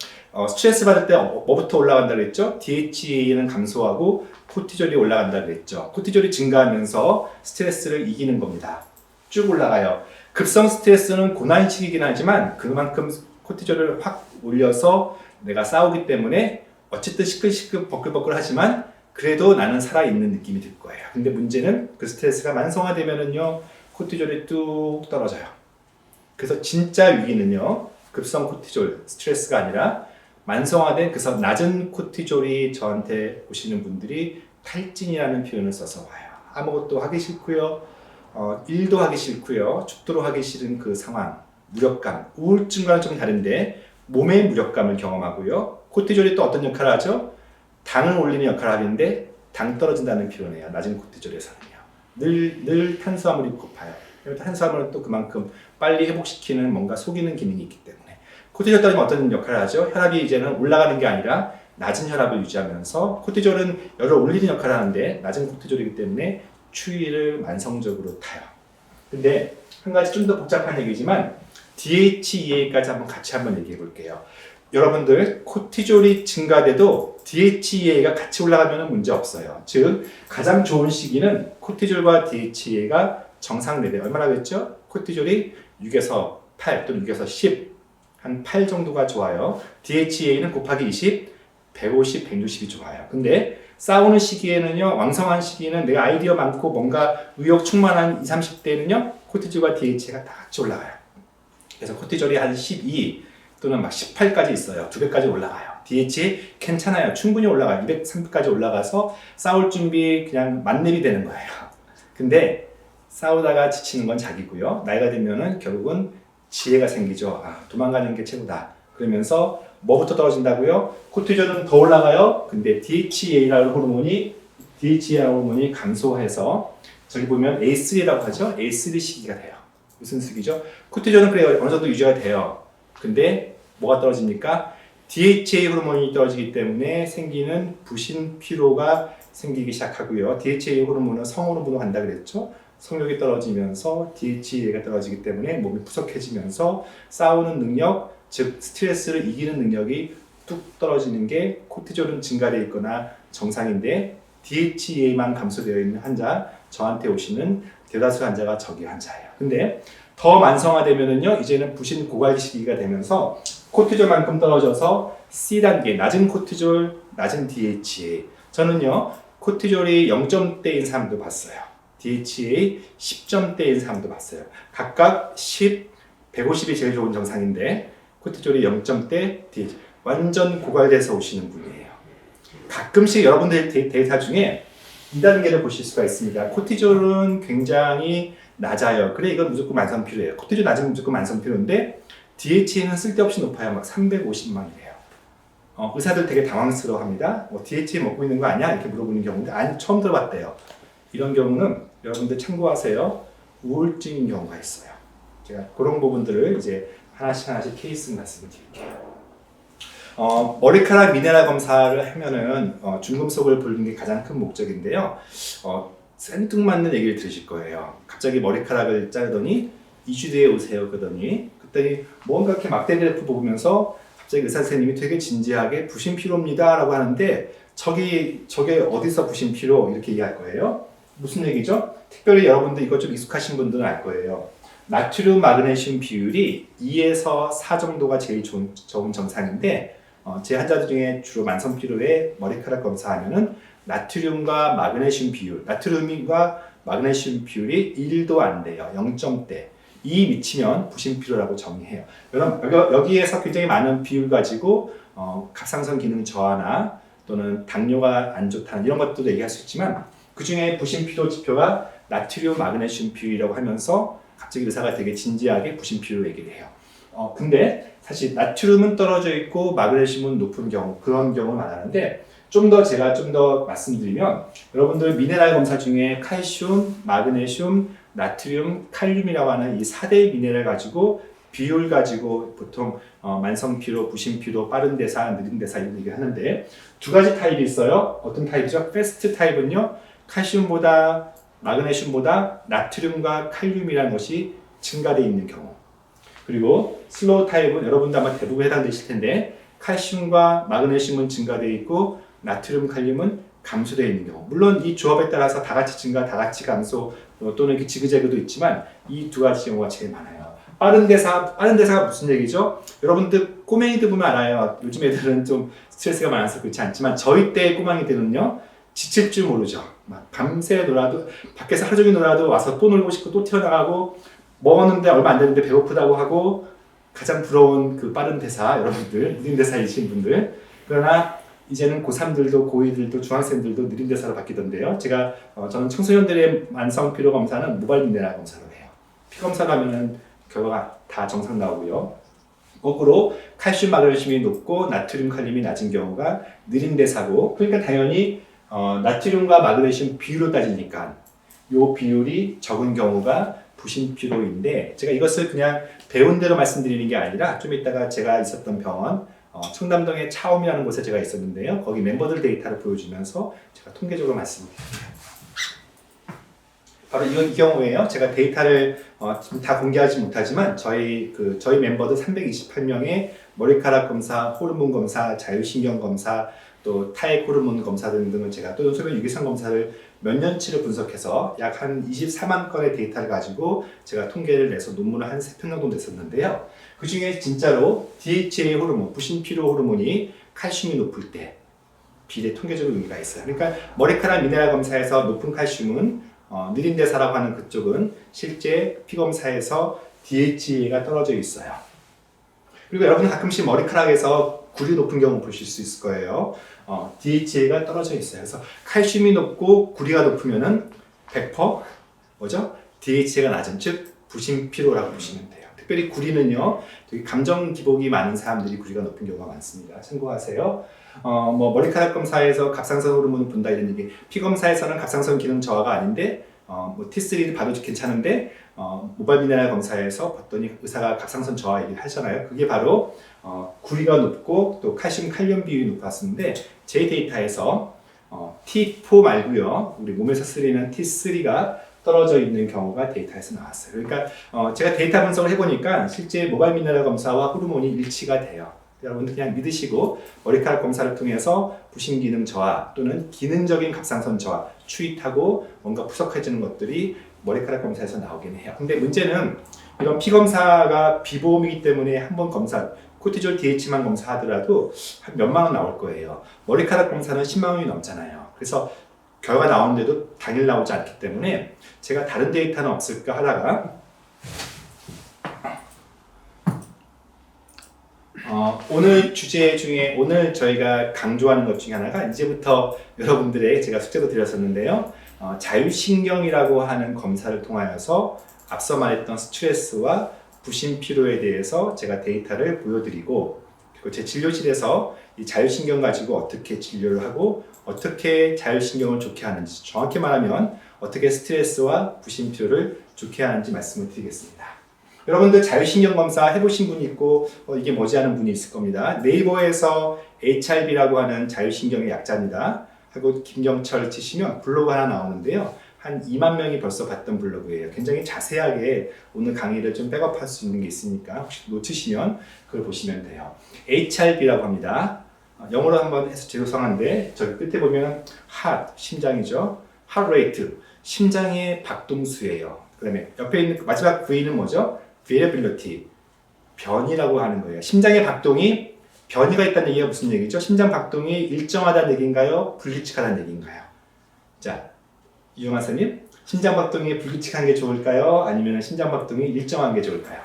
S1: 스트레스 받을 때 뭐부터 올라간다 그랬죠? DHEA는 감소하고 코티졸이 올라간다 그랬죠. 코티졸이 증가하면서 스트레스를 이기는 겁니다. 쭉 올라가요. 급성 스트레스는 고난식이긴 하지만 그만큼 코티졸을 확 올려서 내가 싸우기 때문에 어쨌든 시끌시끌 버글버글 하지만 그래도 나는 살아있는 느낌이 들 거예요. 근데 문제는 그 스트레스가 만성화되면은요 코티졸이 뚝 떨어져요. 그래서 진짜 위기는요, 급성 코티졸, 스트레스가 아니라 만성화된 그래서 낮은 코티졸이 저한테 오시는 분들이 탈진이라는 표현을 써서 와요. 아무것도 하기 싫고요, 일도 하기 싫고요, 죽도록 하기 싫은 그 상황, 무력감, 우울증과는 좀 다른데 몸의 무력감을 경험하고요. 코티졸이 또 어떤 역할을 하죠? 당을 올리는 역할을 하는데 당 떨어진다는 표현이에요. 낮은 코티졸에서는요. 늘 탄수화물이 고파요. 탄수화물은 또 그만큼 빨리 회복시키는 뭔가 속이는 기능이 있기 때문에 코티졸 떨어지면 어떤 역할을 하죠? 혈압이 이제는 올라가는 게 아니라 낮은 혈압을 유지하면서 코티졸은 열을 올리는 역할을 하는데 낮은 코티졸이기 때문에 추위를 만성적으로 타요. 근데 한 가지 좀 더 복잡한 얘기지만 DHEA까지 같이 한번 얘기해 볼게요. 여러분들 코티졸이 증가돼도 DHEA가 같이 올라가면 문제 없어요. 즉 가장 좋은 시기는 코티졸과 DHEA가 정상 레벨 얼마나 그랬죠? 코티졸이 6에서 8 또는 6에서 10 한 8 정도가 좋아요. DHEA는 곱하기 20 150, 160이 좋아요. 근데 싸우는 시기에는요, 왕성한 시기는 내가 아이디어 많고 뭔가 의욕 충만한 20, 30대는요 코티졸과 DHEA가 다 같이 올라가요. 그래서 코티졸이 한 12 또는 막 18까지 있어요. 2배까지 올라가요. DHEA 괜찮아요. 충분히 올라가요. 200, 300까지 올라가서 싸울 준비 그냥 만렙이 되는 거예요. 근데 싸우다가 지치는 건 자기고요. 나이가 들면은 결국은 지혜가 생기죠. 도망가는 게 최고다. 그러면서 뭐부터 떨어진다고요? 코티졸은 더 올라가요. 근데 DHEA라는 호르몬이 감소해서 저기 보면 A3라고 하죠. A3 시기가 돼요. 무슨 시기죠? 코티졸은 그래요. 어느 정도 유지가 돼요. 근데 뭐가 떨어집니까? DHEA 호르몬이 떨어지기 때문에 생기는 부신 피로가 생기기 시작하고요. DHEA 호르몬은 성호르몬으로 간다 그랬죠? 성욕이 떨어지면서 DHEA가 떨어지기 때문에 몸이 푸석해지면서 싸우는 능력, 즉 스트레스를 이기는 능력이 뚝 떨어지는 게 코티졸은 증가되어 있거나 정상인데 DHEA만 감소되어 있는 환자, 저한테 오시는 대다수 환자가 저기 환자예요. 근데 더 만성화되면은요, 이제는 부신 고갈기 시기가 되면서 코티졸만큼 떨어져서 C단계, 낮은 코티졸, 낮은 DHEA. 저는요, 코티졸이 0점대인 사람도 봤어요. DHEA 10점대인 사람도 봤어요. 각각 10, 150이 제일 좋은 정상인데 코티졸이 0점대, DHEA. 완전 고갈돼서 오시는 분이에요. 가끔씩 여러분들 데이터 중에 2단계를 보실 수가 있습니다. 코티졸은 굉장히 낮아요. 그래 이건 무조건 만성피로예요. 코티졸 낮으면 무조건 만성피로인데 DHEA는 쓸데없이 높아요. 막 350만이래요. 의사들 되게 당황스러워합니다. DHEA 먹고 있는 거 아니야? 이렇게 물어보는 경우인데 아니 처음 들어봤대요. 이런 경우는 여러분들 참고하세요. 우울증인 경우가 있어요. 제가 그런 부분들을 이제 하나씩 케이스 말씀을 드릴게요. 머리카락 미네랄 검사를 하면은 중금속을 보는 게 가장 큰 목적인데요. 생뚱맞는 얘기를 들으실 거예요. 갑자기 머리카락을 자르더니 2주 뒤에 오세요 그러더니 그랬더니 뭔가 이렇게 막대 그래프 보면서 갑자기 의사 선생님이 되게 진지하게 부신피로입니다 라고 하는데 저게 어디서 부신피로 이렇게 얘기할 거예요. 무슨 얘기죠? 특별히 여러분들 이거 좀 익숙하신 분들은 알 거예요. 나트륨 마그네슘 비율이 2에서 4 정도가 제일 좋은 정상인데 제 환자들 중에 주로 만성피로에 머리카락 검사하면은 나트륨과 마그네슘 비율, 나트륨과 마그네슘 비율이 1도 안 돼요. 0점대. 2 미치면 부신피로라고 정의해요. 여기에서 굉장히 많은 비율 가지고 갑상선 기능 저하나 또는 당뇨가 안 좋다는 이런 것들도 얘기할 수 있지만 그 중에 부신피로 지표가 나트륨 마그네슘 비율이라고 하면서 갑자기 의사가 되게 진지하게 부신피로 얘기를 해요. 근데 사실 나트륨은 떨어져 있고 마그네슘은 높은 경우 그런 경우를 말하는데 제가 좀 더 말씀드리면 여러분들 미네랄 검사 중에 칼슘, 마그네슘, 나트륨, 칼륨이라고 하는 이 4대 미네랄 가지고 비율 가지고 보통 만성피로, 부신피로, 빠른 대사, 느린 대사 이런 얘기를 하는데 두 가지 타입이 있어요. 어떤 타입이죠? 패스트 타입은요. 칼슘보다 마그네슘보다 나트륨과 칼륨이라는 것이 증가되어 있는 경우. 그리고 슬로우 타입은 여러분도 아마 대부분 해당되실 텐데 칼슘과 마그네슘은 증가되어 있고 나트륨, 칼륨은 감소되어 있는 경우. 물론 이 조합에 따라서 다 같이 증가, 다 같이 감소 또는 이렇게 지그재그도 있지만 이 두 가지 경우가 제일 많아요. 빠른 대사가 무슨 얘기죠? 여러분들 꼬맹이들 보면 알아요. 요즘 애들은 좀 스트레스가 많아서 그렇지 않지만 저희 때의 꼬맹이들은요. 지칠 줄 모르죠. 막 밤새 놀아도 밖에서 하루 종일 놀아도 와서 또 놀고 싶고 또 튀어나가고 먹었는데 얼마 안 됐는데 배고프다고 하고 가장 부러운 그 빠른 대사 여러분들 느린 대사이신 분들 그러나 이제는 고3들도 고2들도 중학생들도 느린 대사로 바뀌던데요. 저는 청소년들의 만성 피로 검사는 모발 미네랄 검사로 해요. 피 검사를 하면은 결과가 다 정상 나오고요. 거꾸로 칼슘 마그네슘이 높고 나트륨 칼륨이 낮은 경우가 느린 대사고 그러니까 당연히 나트륨과 마그네슘 비율로 따지니까 요 비율이 적은 경우가 부신피로인데 제가 이것을 그냥 배운 대로 말씀드리는 게 아니라 좀 이따가 제가 있었던 병원 청담동의 차움이라는 곳에 제가 있었는데요. 거기 멤버들 데이터를 보여주면서 제가 통계적으로 말씀드릴게요. 바로 이 경우에요. 제가 데이터를 지금 다 공개하지 못하지만 저희 멤버들 328명의 머리카락 검사, 호르몬 검사, 자율신경 검사, 또 타액 호르몬 검사 등등을 제가 또 소변 유기성 검사를 몇 년치를 분석해서 약 한 24만 건의 데이터를 가지고 제가 통계를 내서 논문을 한 3편 정도 냈었는데요. 그 중에 진짜로 DHA 호르몬, 부신피로 호르몬이 칼슘이 높을 때 비례 통계적으로 의미가 있어요. 그러니까 머리카락 미네랄 검사에서 높은 칼슘은 느린 대사라고 하는 그쪽은 실제 피 검사에서 DHA가 떨어져 있어요. 그리고 여러분 가끔씩 머리카락에서 굴이 높은 경우 보실 수 있을 거예요. DHA가 떨어져 있어요. 그래서 칼슘이 높고 구리가 높으면은 100% 뭐죠? DHA가 낮은 즉 부신피로라고 보시면 돼요. 특별히 구리는요, 되게 감정 기복이 많은 사람들이 구리가 높은 경우가 많습니다. 참고하세요. 머리카락 검사에서 갑상선 호르몬을 본다 이런 얘기. 피 검사에서는 갑상선 기능 저하가 아닌데 T3를 봐도 괜찮은데 모발 미네랄 검사에서 봤더니 의사가 갑상선 저하 얘기를 하잖아요. 그게 바로 구리가 높고 또 칼슘 칼륨 비율이 높았는데 제 데이터에서 T4 말고요. 우리 몸에서 쓰이는 T3가 떨어져 있는 경우가 데이터에서 나왔어요. 그러니까 제가 데이터 분석을 해보니까 실제 모발 미네랄 검사와 호르몬이 일치가 돼요. 여러분들 그냥 믿으시고 머리카락 검사를 통해서 부신 기능 저하 또는 기능적인 갑상선 저하, 추이타고 뭔가 푸석해지는 것들이 머리카락 검사에서 나오긴 해요. 근데 문제는 이런 피 검사가 비보험이기 때문에 한번 검사, 코티졸 DH만 검사하더라도 한 몇만 원 나올 거예요. 머리카락 검사는 10만 원이 넘잖아요. 그래서 결과 나오는데도 당일 나오지 않기 때문에 제가 다른 데이터는 없을까 하다가 오늘 주제 중에 오늘 저희가 강조하는 것 중에 하나가 이제부터 여러분들의 제가 숙제도 드렸었는데요. 자율신경이라고 하는 검사를 통하여서 앞서 말했던 스트레스와 부신피로에 대해서 제가 데이터를 보여드리고 그리고 제 진료실에서 이 자율신경 가지고 어떻게 진료를 하고 어떻게 자율신경을 좋게 하는지 정확히 말하면 어떻게 스트레스와 부신피로를 좋게 하는지 말씀을 드리겠습니다. 여러분들 자율신경 검사 해보신 분이 있고 이게 뭐지 하는 분이 있을 겁니다. 네이버에서 HRB라고 하는 자율신경의 약자입니다 하고 김경철 치시면 블로그 하나 나오는데요. 한 2만 명이 벌써 봤던 블로그예요. 굉장히 자세하게 오늘 강의를 좀 백업할 수 있는 게 있으니까 혹시 놓치시면 그걸 보시면 돼요. HRB라고 합니다. 영어로 한번 해서 죄송한데 저기 끝에 보면 heart, 심장이죠. heart rate, 심장의 박동수예요. 그 다음에 옆에 있는 마지막 V는 뭐죠? variability, 변이라고 하는 거예요. 심장의 박동이 변이가 있다는 얘기가 무슨 얘기죠? 심장 박동이 일정하다는 얘기인가요? 불규칙하다는 얘기인가요? 자, 이용환 선생님, 심장 박동이 불규칙한 게 좋을까요? 아니면 심장 박동이 일정한 게 좋을까요?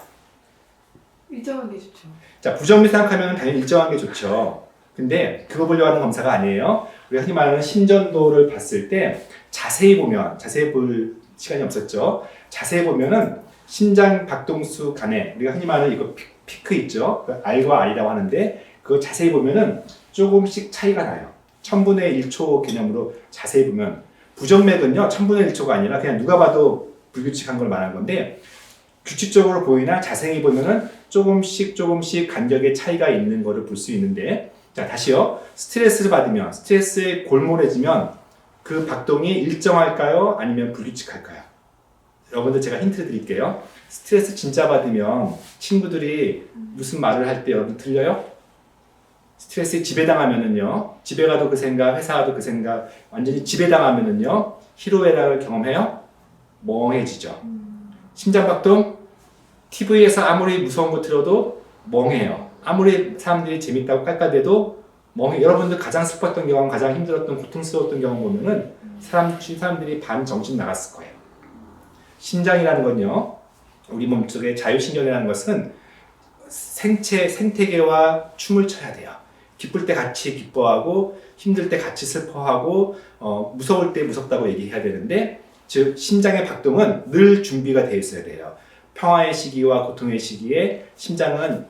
S2: 일정한 게 좋죠.
S1: 자, 부정밀 생각하면 당연히 일정한 게 좋죠. 근데 그거 보려고 하는 검사가 아니에요. 우리가 흔히 말하는 심전도를 봤을 때 자세히 볼 시간이 없었죠. 자세히 보면은 심장 박동수 간에 우리가 흔히 말하는 이거 피크 있죠. R과 R이라고 하는데 그거 자세히 보면은 조금씩 차이가 나요. 1000분의 1초 개념으로 자세히 보면 부정맥은요 1000분의 1초가 아니라 그냥 누가 봐도 불규칙한 걸 말하는 건데 규칙적으로 보이나 자세히 보면은 조금씩 간격의 차이가 있는 거를 볼 수 있는데 자 다시요. 스트레스를 받으면 스트레스에 골몰해지면 그 박동이 일정할까요? 아니면 불규칙할까요? 여러분들 제가 힌트를 드릴게요. 스트레스 진짜 받으면 친구들이 무슨 말을 할 때 여러분 들려요? 스트레스에 지배당하면은요. 집에 가도 그 생각, 회사 가도 그 생각 완전히 지배당하면은요. 희로애락을 경험해요? 멍해지죠. 심장박동 TV에서 아무리 무서운 거 틀어도 멍해요. 아무리 사람들이 재밌다고 깔깔대도 뭐 여러분들 가장 슬펐던 경험, 가장 힘들었던 고통스러웠던 경험 보면은 사람들이 반 정신 나갔을 거예요. 심장이라는 건요, 우리 몸속의 자율신경이라는 것은 생태계와 춤을 춰야 돼요. 기쁠 때 같이 기뻐하고 힘들 때 같이 슬퍼하고 무서울 때 무섭다고 얘기해야 되는데, 즉 심장의 박동은 늘 준비가 되어 있어야 돼요. 평화의 시기와 고통의 시기에 심장은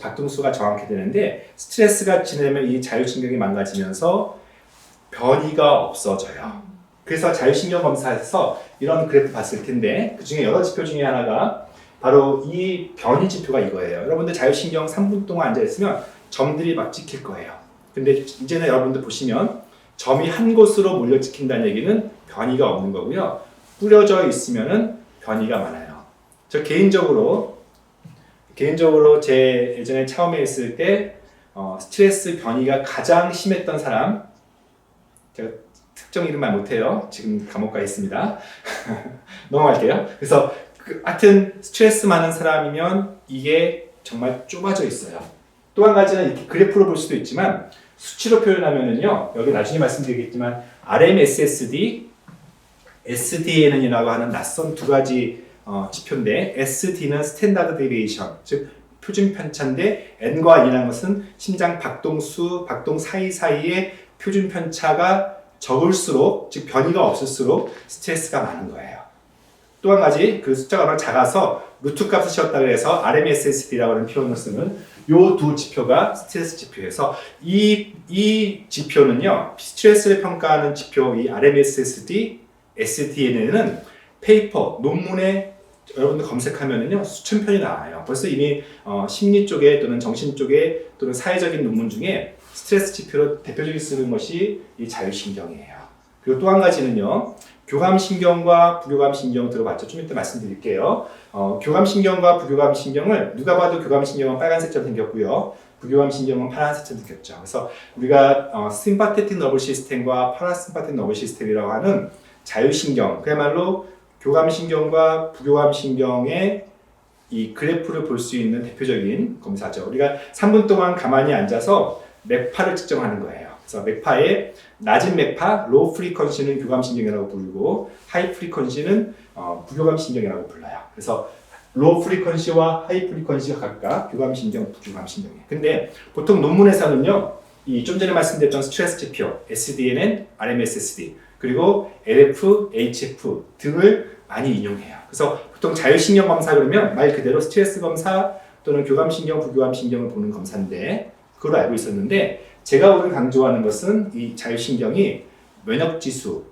S1: 박동수가 정확히 되는데, 스트레스가 지나면 이 자율신경이 망가지면서 변이가 없어져요. 그래서 자율신경 검사에서 이런 그래프 봤을 텐데, 그 중에 여러 지표 중에 하나가 바로 이 변이 지표가 이거예요. 여러분들 자율신경 3분 동안 앉아있으면 점들이 막 찍힐 거예요. 근데 이제는 여러분들 보시면 점이 한 곳으로 몰려 찍힌다는 얘기는 변이가 없는 거고요. 뿌려져 있으면은 변이가 많아요. 저 개인적으로 제 예전에 처음에 있을 때 스트레스 변이가 가장 심했던 사람, 제가 특정 이름 말 못해요. 지금 감옥 가 있습니다. 넘어갈게요. 그래서 하여튼 스트레스 많은 사람이면 이게 정말 좁아져 있어요. 또 한 가지는 이렇게 그래프로 볼 수도 있지만, 수치로 표현하면은요, 여기 나중에 말씀드리겠지만 RMSSD, SDN이라고 하는 낯선 두 가지 지표인데, SD는 스탠다드 데비에이션, 즉 표준 편차인데, N과 N이라는 것은 심장 박동수, 박동 사이사이의 표준 편차가 적을수록, 즉 변이가 없을수록 스트레스가 많은 거예요. 또 한 가지, 그 숫자가 얼마나 작아서 루트 값을 씌웠다 그래서 RMSSD라고 하는 표현을 쓰는 요 두 지표가 스트레스 지표에서, 이 지표는요, 스트레스를 평가하는 지표, 이 RMSSD, SDN에는 페이퍼, 논문에 여러분들 검색하면은요, 수천 편이 나와요. 벌써 이미 심리 쪽에 또는 정신 쪽에 또는 사회적인 논문 중에 스트레스 지표로 대표적으로 쓰는 것이 이 자율신경이에요. 그리고 또 한 가지는요, 교감신경과 부교감신경 들어봤죠? 좀 이따 말씀드릴게요. 교감신경과 부교감신경을 누가 봐도 교감신경은 빨간색처럼 생겼고요, 부교감신경은 파란색처럼 생겼죠. 그래서 우리가 심파테틱 너브 시스템과 파라심파테틱 너브 시스템이라고 하는 자율신경, 그야말로 교감신경과 부교감신경의 이 그래프를 볼 수 있는 대표적인 검사죠. 우리가 3분 동안 가만히 앉아서 맥파를 측정하는 거예요. 그래서 맥파의 낮은 맥파, 로우 프리퀀시는 교감신경이라고 부르고, 하이 프리퀀시는 부교감신경이라고 불러요. 그래서 로우 프리퀀시와 하이 프리퀀시가 각각 교감신경, 부교감신경이에요. 근데 보통 논문에서는요, 이 좀 전에 말씀드렸던 스트레스 지표, SDNN, RMSSD, 그리고 LF, HF 등을 많이 인용해요. 그래서 보통 자율신경 검사 그러면 말 그대로 스트레스 검사 또는 교감신경, 부교감신경을 보는 검사인데, 그걸 알고 있었는데, 제가 오늘 강조하는 것은 이 자율신경이 면역지수,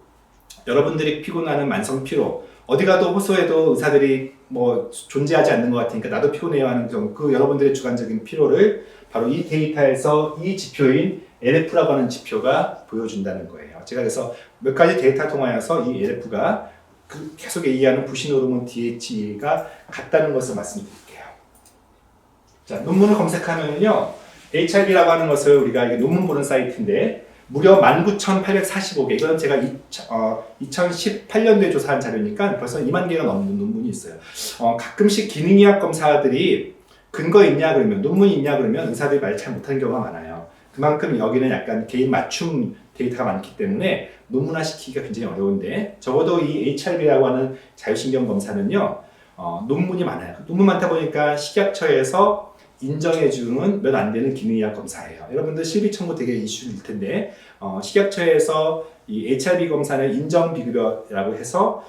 S1: 여러분들이 피곤하는 만성피로, 어디 가도 호소해도 의사들이 뭐 존재하지 않는 것 같으니까 나도 피곤해요 하는 경우, 그 여러분들의 주관적인 피로를 바로 이 데이터에서 이 지표인 LF라고 하는 지표가 보여준다는 거예요. 제가 그래서 몇 가지 데이터 통하여서 이 LF가 계속 얘기하는 부신 호르몬 DHE가 같다는 것을 말씀드릴게요. 자, 논문을 검색하면요, HRV라고 하는 것을 우리가 이게 논문 보는 사이트인데, 무려 19,845개, 이건 제가 2018년도에 조사한 자료니까 벌써 2만 개가 넘는 논문이 있어요. 가끔씩 기능의학 검사들이 근거 있냐 그러면, 논문이 있냐 그러면 의사들이 말 잘 못하는 경우가 많아요. 그만큼 여기는 약간 개인 맞춤 데이터가 많기 때문에 논문화 시키기가 굉장히 어려운데, 적어도 이 HRV라고 하는 자율신경 검사는요, 논문이 많아요. 논문 많다 보니까 식약처에서 인정해주는 몇 안 되는 기능의학 검사예요. 여러분들 실비 청구 되게 이슈일 텐데, 식약처에서 이 HRV 검사는 인정 비급여라고 해서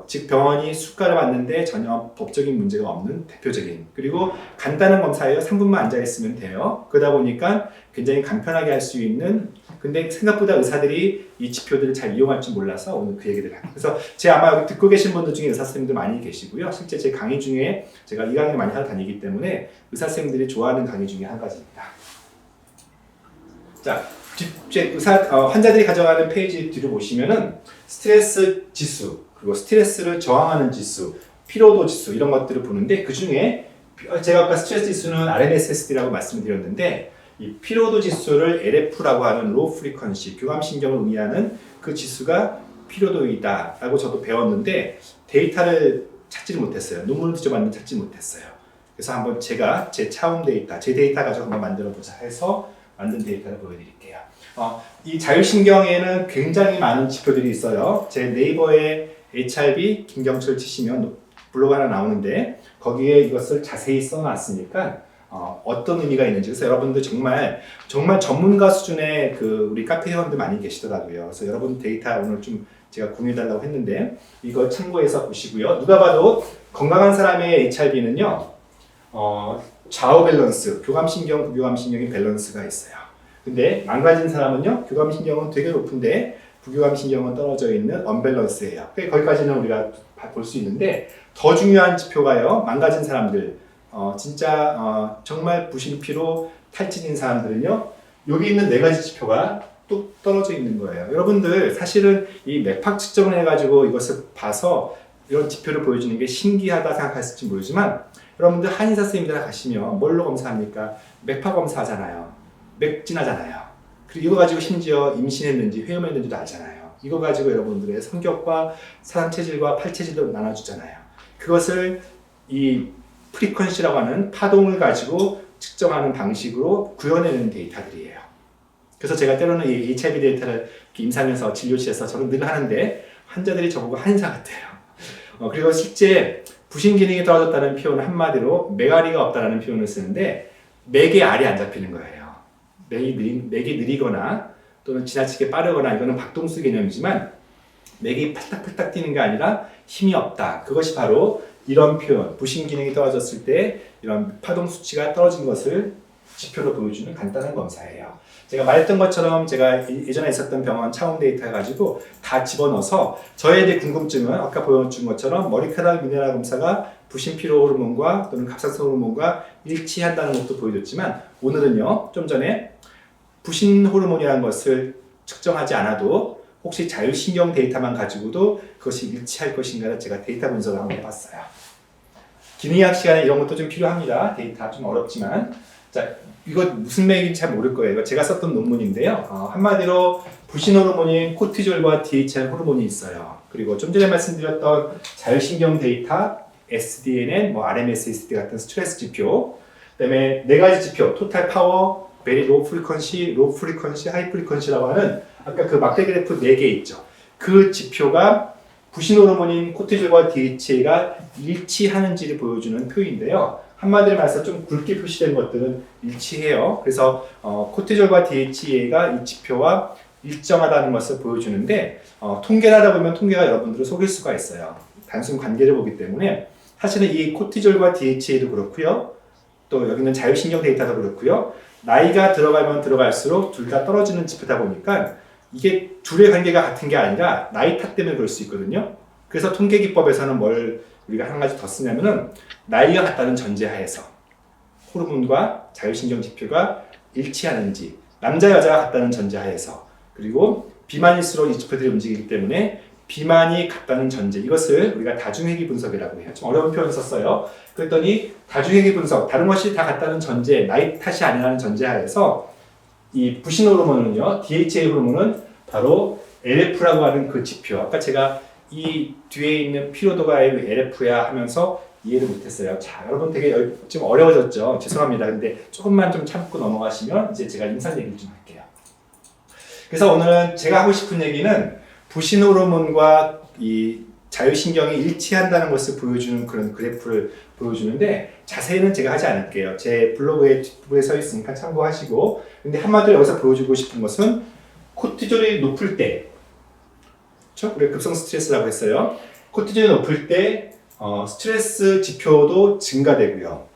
S1: 즉 병원이 수가를 받는데 전혀 법적인 문제가 없는 대표적인, 그리고 간단한 검사예요. 3분만 앉아 있으면 돼요. 그러다 보니까 굉장히 간편하게 할 수 있는, 근데 생각보다 의사들이 이 지표들을 잘 이용할 줄 몰라서 오늘 그 얘기를 합니다. 그래서 제 아마 여기 듣고 계신 분들 중에 의사 선생님들 많이 계시고요. 실제 제 강의 중에 제가 이 강의를 많이 하러 다니기 때문에 의사 선생님들이 좋아하는 강의 중에 한 가지입니다. 자, 환자들이 가져가는 페이지 뒤로 보시면은 스트레스 지수, 그리고 스트레스를 저항하는 지수, 피로도 지수, 이런 것들을 보는데, 그 중에 제가 아까 스트레스 지수는 RMSSD라고 말씀드렸는데, 이 피로도 지수를 LF라고 하는 로우 프리퀀시, 교감신경을 의미하는 그 지수가 피로도이다 라고 저도 배웠는데, 데이터를 찾지 못했어요. 논문을 뒤져봤는데 찾지 못했어요. 그래서 한번 제가 제 차원 데이터, 제 데이터 가지고 한번 만들어 보자 해서 만든 데이터를 보여드릴게요. 이 자율신경에는 굉장히 많은 지표들이 있어요. 제 네이버에 HRB 김경철 치시면 블로그 하나 나오는데 거기에 이것을 자세히 써놨으니까 어떤 의미가 있는지. 그래서 여러분들 정말 전문가 수준의 우리 카페 회원들 많이 계시더라고요. 그래서 여러분 데이터 오늘 좀 제가 공유해달라고 했는데 이거 참고해서 보시고요. 누가 봐도 건강한 사람의 HRB는요 좌우 밸런스, 교감신경, 부교감신경의 밸런스가 있어요. 근데 망가진 사람은요 교감신경은 되게 높은데 부교감신경은 떨어져 있는 언밸런스예요. 거기까지는 우리가 볼 수 있는데 더 중요한 지표가요 망가진 사람들, 진짜 정말 부신피로 탈진인 사람들은요 여기 있는 4가지 지표가 뚝 떨어져 있는 거예요. 여러분들 사실은 이 맥박 측정을 해가지고 이것을 봐서 이런 지표를 보여주는 게 신기하다 생각하실지 모르지만 여러분들 한의사 선생님들 가시면 뭘로 검사합니까? 맥파 검사하잖아요. 맥진하잖아요. 그리고 이거 가지고 심지어 임신했는지 회음했는지도 알잖아요. 이거 가지고 여러분들의 성격과 사람 체질과 팔 체질도 나눠주잖아요. 그것을 이 프리퀀시라고 하는 파동을 가지고 측정하는 방식으로 구현해내는 데이터들이에요. 그래서 제가 때로는 이 HIV 데이터를 임상에서 진료실에서 저는 늘 하는데 환자들이 저보고 한의사 같아요. 그리고 실제 부신 기능이 떨어졌다는 표현은 한마디로 메가리가 없다는 표현을 쓰는데 맥의 알이 안 잡히는 거예요. 맥이 느리거나 또는 지나치게 빠르거나 이거는 박동수 개념이지만 맥이 팔딱팔딱 뛰는 게 아니라 힘이 없다. 그것이 바로 이런 표현, 부신 기능이 떨어졌을 때 이런 파동 수치가 떨어진 것을 지표로 보여주는 간단한 검사예요. 제가 말했던 것처럼 제가 예전에 있었던 병원 차원 데이터 해가지고 다 집어넣어서 저에 대해 궁금증은 아까 보여준 것처럼 머리카락 미네랄 검사가 부신 피로 호르몬과 또는 갑상선 호르몬과 일치한다는 것도 보여줬지만 오늘은요 좀 전에 부신 호르몬이라는 것을 측정하지 않아도 혹시 자율신경 데이터만 가지고도 그것이 일치할 것인가를 제가 데이터 분석을 한번 해봤어요. 기능의학 시간에 이런 것도 좀 필요합니다. 데이터 좀 어렵지만 자, 이거 무슨 맥인지 잘 모를 거예요. 이거 제가 썼던 논문인데요. 한마디로 부신 호르몬인 코티졸과 DHR 호르몬이 있어요. 그리고 좀 전에 말씀드렸던 자율신경 데이터, SDNN, RMSSD 같은 스트레스 지표, 그다음에 4가지 지표, 토탈 파워, 베리 로우 프리퀀시, 로우 프리퀀시, 하이 프리퀀시라고 하는 아까 그 막대 그래프 4개 있죠. 그 지표가 부신 호르몬인 코티졸과 DHA가 일치하는지를 보여주는 표인데요. 한마디로 말해서 좀 굵게 표시된 것들은 일치해요. 그래서 코티졸과 DHA가 이 지표와 일정하다는 것을 보여주는데 통계를 하다 보면 통계가 여러분들을 속일 수가 있어요. 단순 관계를 보기 때문에 사실은 이 코티졸과 DHA도 그렇고요. 또 여기는 자율신경 데이터도 그렇고요. 나이가 들어가면 들어갈수록 둘 다 떨어지는 지표다 보니까 이게 둘의 관계가 같은 게 아니라 나이 탓 때문에 그럴 수 있거든요. 그래서 통계기법에서는 뭘 우리가 한 가지 더 쓰냐면은 나이가 같다는 전제하에서 호르몬과 자율신경 지표가 일치하는지, 남자 여자가 같다는 전제하에서, 그리고 비만일수록 이 지표들이 움직이기 때문에 비만이 같다는 전제, 이것을 우리가 다중회귀 분석이라고 해요. 좀 어려운 표현을 썼어요. 그랬더니 다중회귀 분석, 다른 것이 다 같다는 전제, 나이 탓이 아니라는 전제하에서 이 부신 호르몬은요, DHA 호르몬은 바로 LF라고 하는 그 지표, 아까 제가 이 뒤에 있는 피로도가 LF야 하면서 이해를 못했어요. 자, 여러분 되게 좀 어려워졌죠? 죄송합니다. 근데 조금만 좀 참고 넘어가시면 이제 제가 임상 얘기를 좀 할게요. 그래서 오늘은 제가 하고 싶은 얘기는 부신 호르몬과 이 자율신경이 일치한다는 것을 보여주는 그런 그래프를 보여주는데 자세히는 제가 하지 않을게요. 제 블로그에 뒷부분에 써 있으니까 참고하시고, 근데 한마디로 여기서 보여주고 싶은 것은 코티졸이 높을 때, 그렇죠? 우리가 급성 스트레스라고 했어요. 코티졸이 높을 때 스트레스 지표도 증가되고요.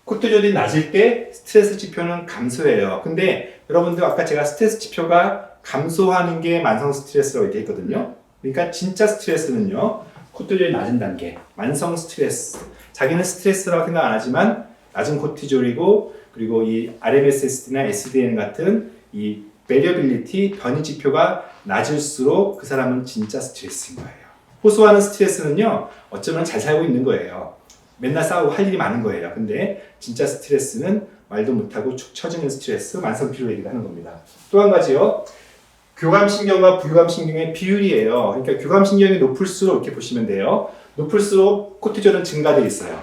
S1: 코티졸이 낮을 때 스트레스 지표는 감소해요. 근데 여러분들 아까 제가 스트레스 지표가 감소하는 게 만성 스트레스라고 이렇게 했거든요. 그러니까 진짜 스트레스는요, 코티졸이 낮은 단계, 만성 스트레스. 자기는 스트레스라고 생각 안 하지만 낮은 코티졸이고, 그리고 이 RMSSD나 SDN 같은 이 베리어빌리티, 변이 지표가 낮을수록 그 사람은 진짜 스트레스인 거예요. 호소하는 스트레스는요, 어쩌면 잘 살고 있는 거예요. 맨날 싸우고 할 일이 많은 거예요. 근데 진짜 스트레스는 말도 못하고 축 처지는 스트레스, 만성 피로 얘기를 하는 겁니다. 또 한 가지요. 교감신경과 부교감신경의 비율이에요. 그러니까 교감신경이 높을수록 이렇게 보시면 돼요. 높을수록 코티졸은 증가되어 있어요.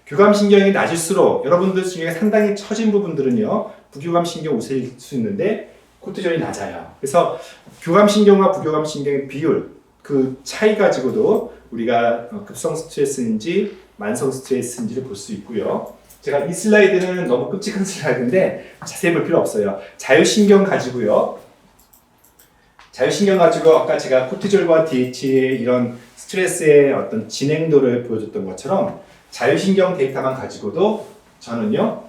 S1: 교감신경이 낮을수록 여러분들 중에 상당히 처진 부분들은요, 부교감신경 우세일 수 있는데 코티졸이 낮아요. 그래서 교감신경과 부교감신경의 비율 그 차이 가지고도 우리가 급성 스트레스인지 만성 스트레스인지를 볼 수 있고요. 제가 이 슬라이드는 너무 끔찍한 슬라이드인데 자세히 볼 필요 없어요. 자율신경 가지고요. 자율신경 가지고 아까 제가 코티졸과 DHA의 이런 스트레스의 어떤 진행도를 보여줬던 것처럼 자율신경 데이터만 가지고도 저는요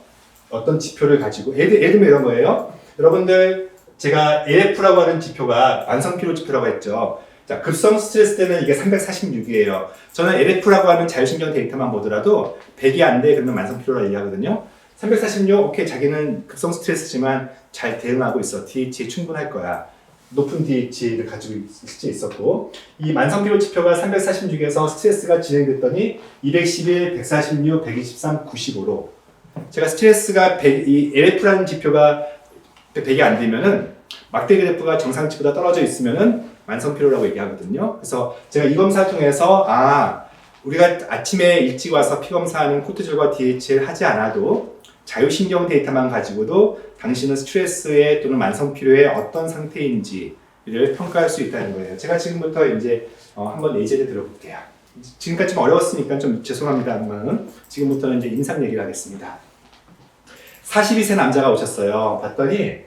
S1: 어떤 지표를 가지고 예를 들면 이런 거예요. 여러분들 제가 AF라고 하는 지표가 만성피로 지표라고 했죠. 자, 급성 스트레스 때는 이게 346이에요. 저는 LF라고 하는 자율신경 데이터만 보더라도 100이 안 돼 그러면 만성피로라 얘기하거든요. 346 오케이 자기는 급성 스트레스지만 잘 대응하고 있어. DHA 충분할 거야. 높은 DHA를 가지고 실제 있었고 이 만성피로 지표가 346에서 스트레스가 진행됐더니 211, 146, 123, 95로 제가 스트레스가 100, 이 LF라는 지표가 100이 안 되면은 막대 그래프가 정상치보다 떨어져 있으면은 만성피로라고 얘기하거든요. 그래서 제가 이 검사 통해서 우리가 아침에 일찍 와서 피 검사하는 코티졸과 DHA를 하지 않아도 자율신경 데이터만 가지고도 당신은 스트레스에 또는 만성피로의 어떤 상태인지를 평가할 수 있다는 거예요. 제가 지금부터 이제 한번 예제를 들어볼게요. 지금까지 좀 어려웠으니까 좀 죄송합니다만 지금부터는 이제 임상 얘기를 하겠습니다. 42세 남자가 오셨어요. 봤더니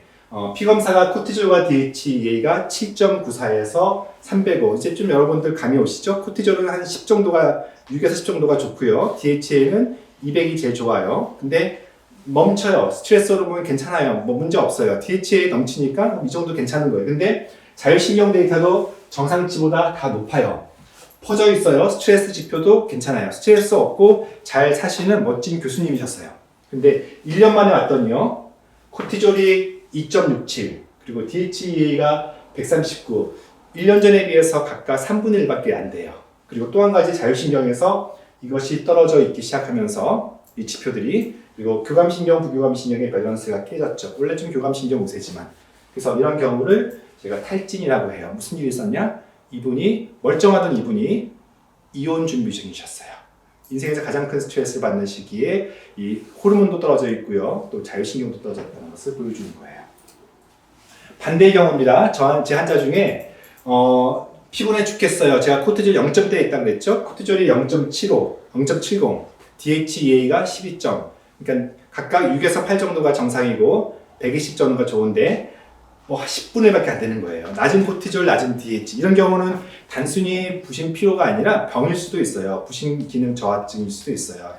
S1: 피검사가 코티졸과 DHEA가 7.94에서 305. 이제 좀 여러분들 감이 오시죠? 코티졸은 한 10 정도가 6에서 10 정도가 좋고요. DHA는 200이 제일 좋아요. 근데 멈춰요. 스트레스 호르몬 괜찮아요. 뭐 문제 없어요. DHA 넘치니까 이 정도 괜찮은 거예요. 근데 자율신경 데이터도 정상치보다 다 높아요. 퍼져 있어요. 스트레스 지표도 괜찮아요. 스트레스 없고 잘 사시는 멋진 교수님이셨어요. 근데 1년 만에 왔더니요. 코티졸이 2.67 그리고 DHEA가 139 1년 전에 비해서 각각 3분의 1밖에 안 돼요. 그리고 또 한 가지 자율신경에서 이것이 떨어져 있기 시작하면서 이 지표들이 그리고 교감신경, 부교감신경의 밸런스가 깨졌죠. 원래 좀 교감신경 우세지만 그래서 이런 경우를 제가 탈진이라고 해요. 무슨 일이 있었냐? 멀쩡하던 이분이 이혼 준비 중이셨어요. 인생에서 가장 큰 스트레스를 받는 시기에 이 호르몬도 떨어져 있고요. 또 자율신경도 떨어졌다는 것을 보여주는 거예요. 반대의 경우입니다. 제 환자 중에 피곤해 죽겠어요. 제가 코티졸 0점대에 있다고 그랬죠? 코티졸이 0.75, 0.70, DHEA가 12점. 그러니까 각각 6에서 8 정도가 정상이고 120 정도가 좋은데 10분의 1밖에 안 되는 거예요. 낮은 코티졸, 낮은 DHA. 이런 경우는 단순히 부신 피로가 아니라 병일 수도 있어요. 부신 기능 저하증일 수도 있어요.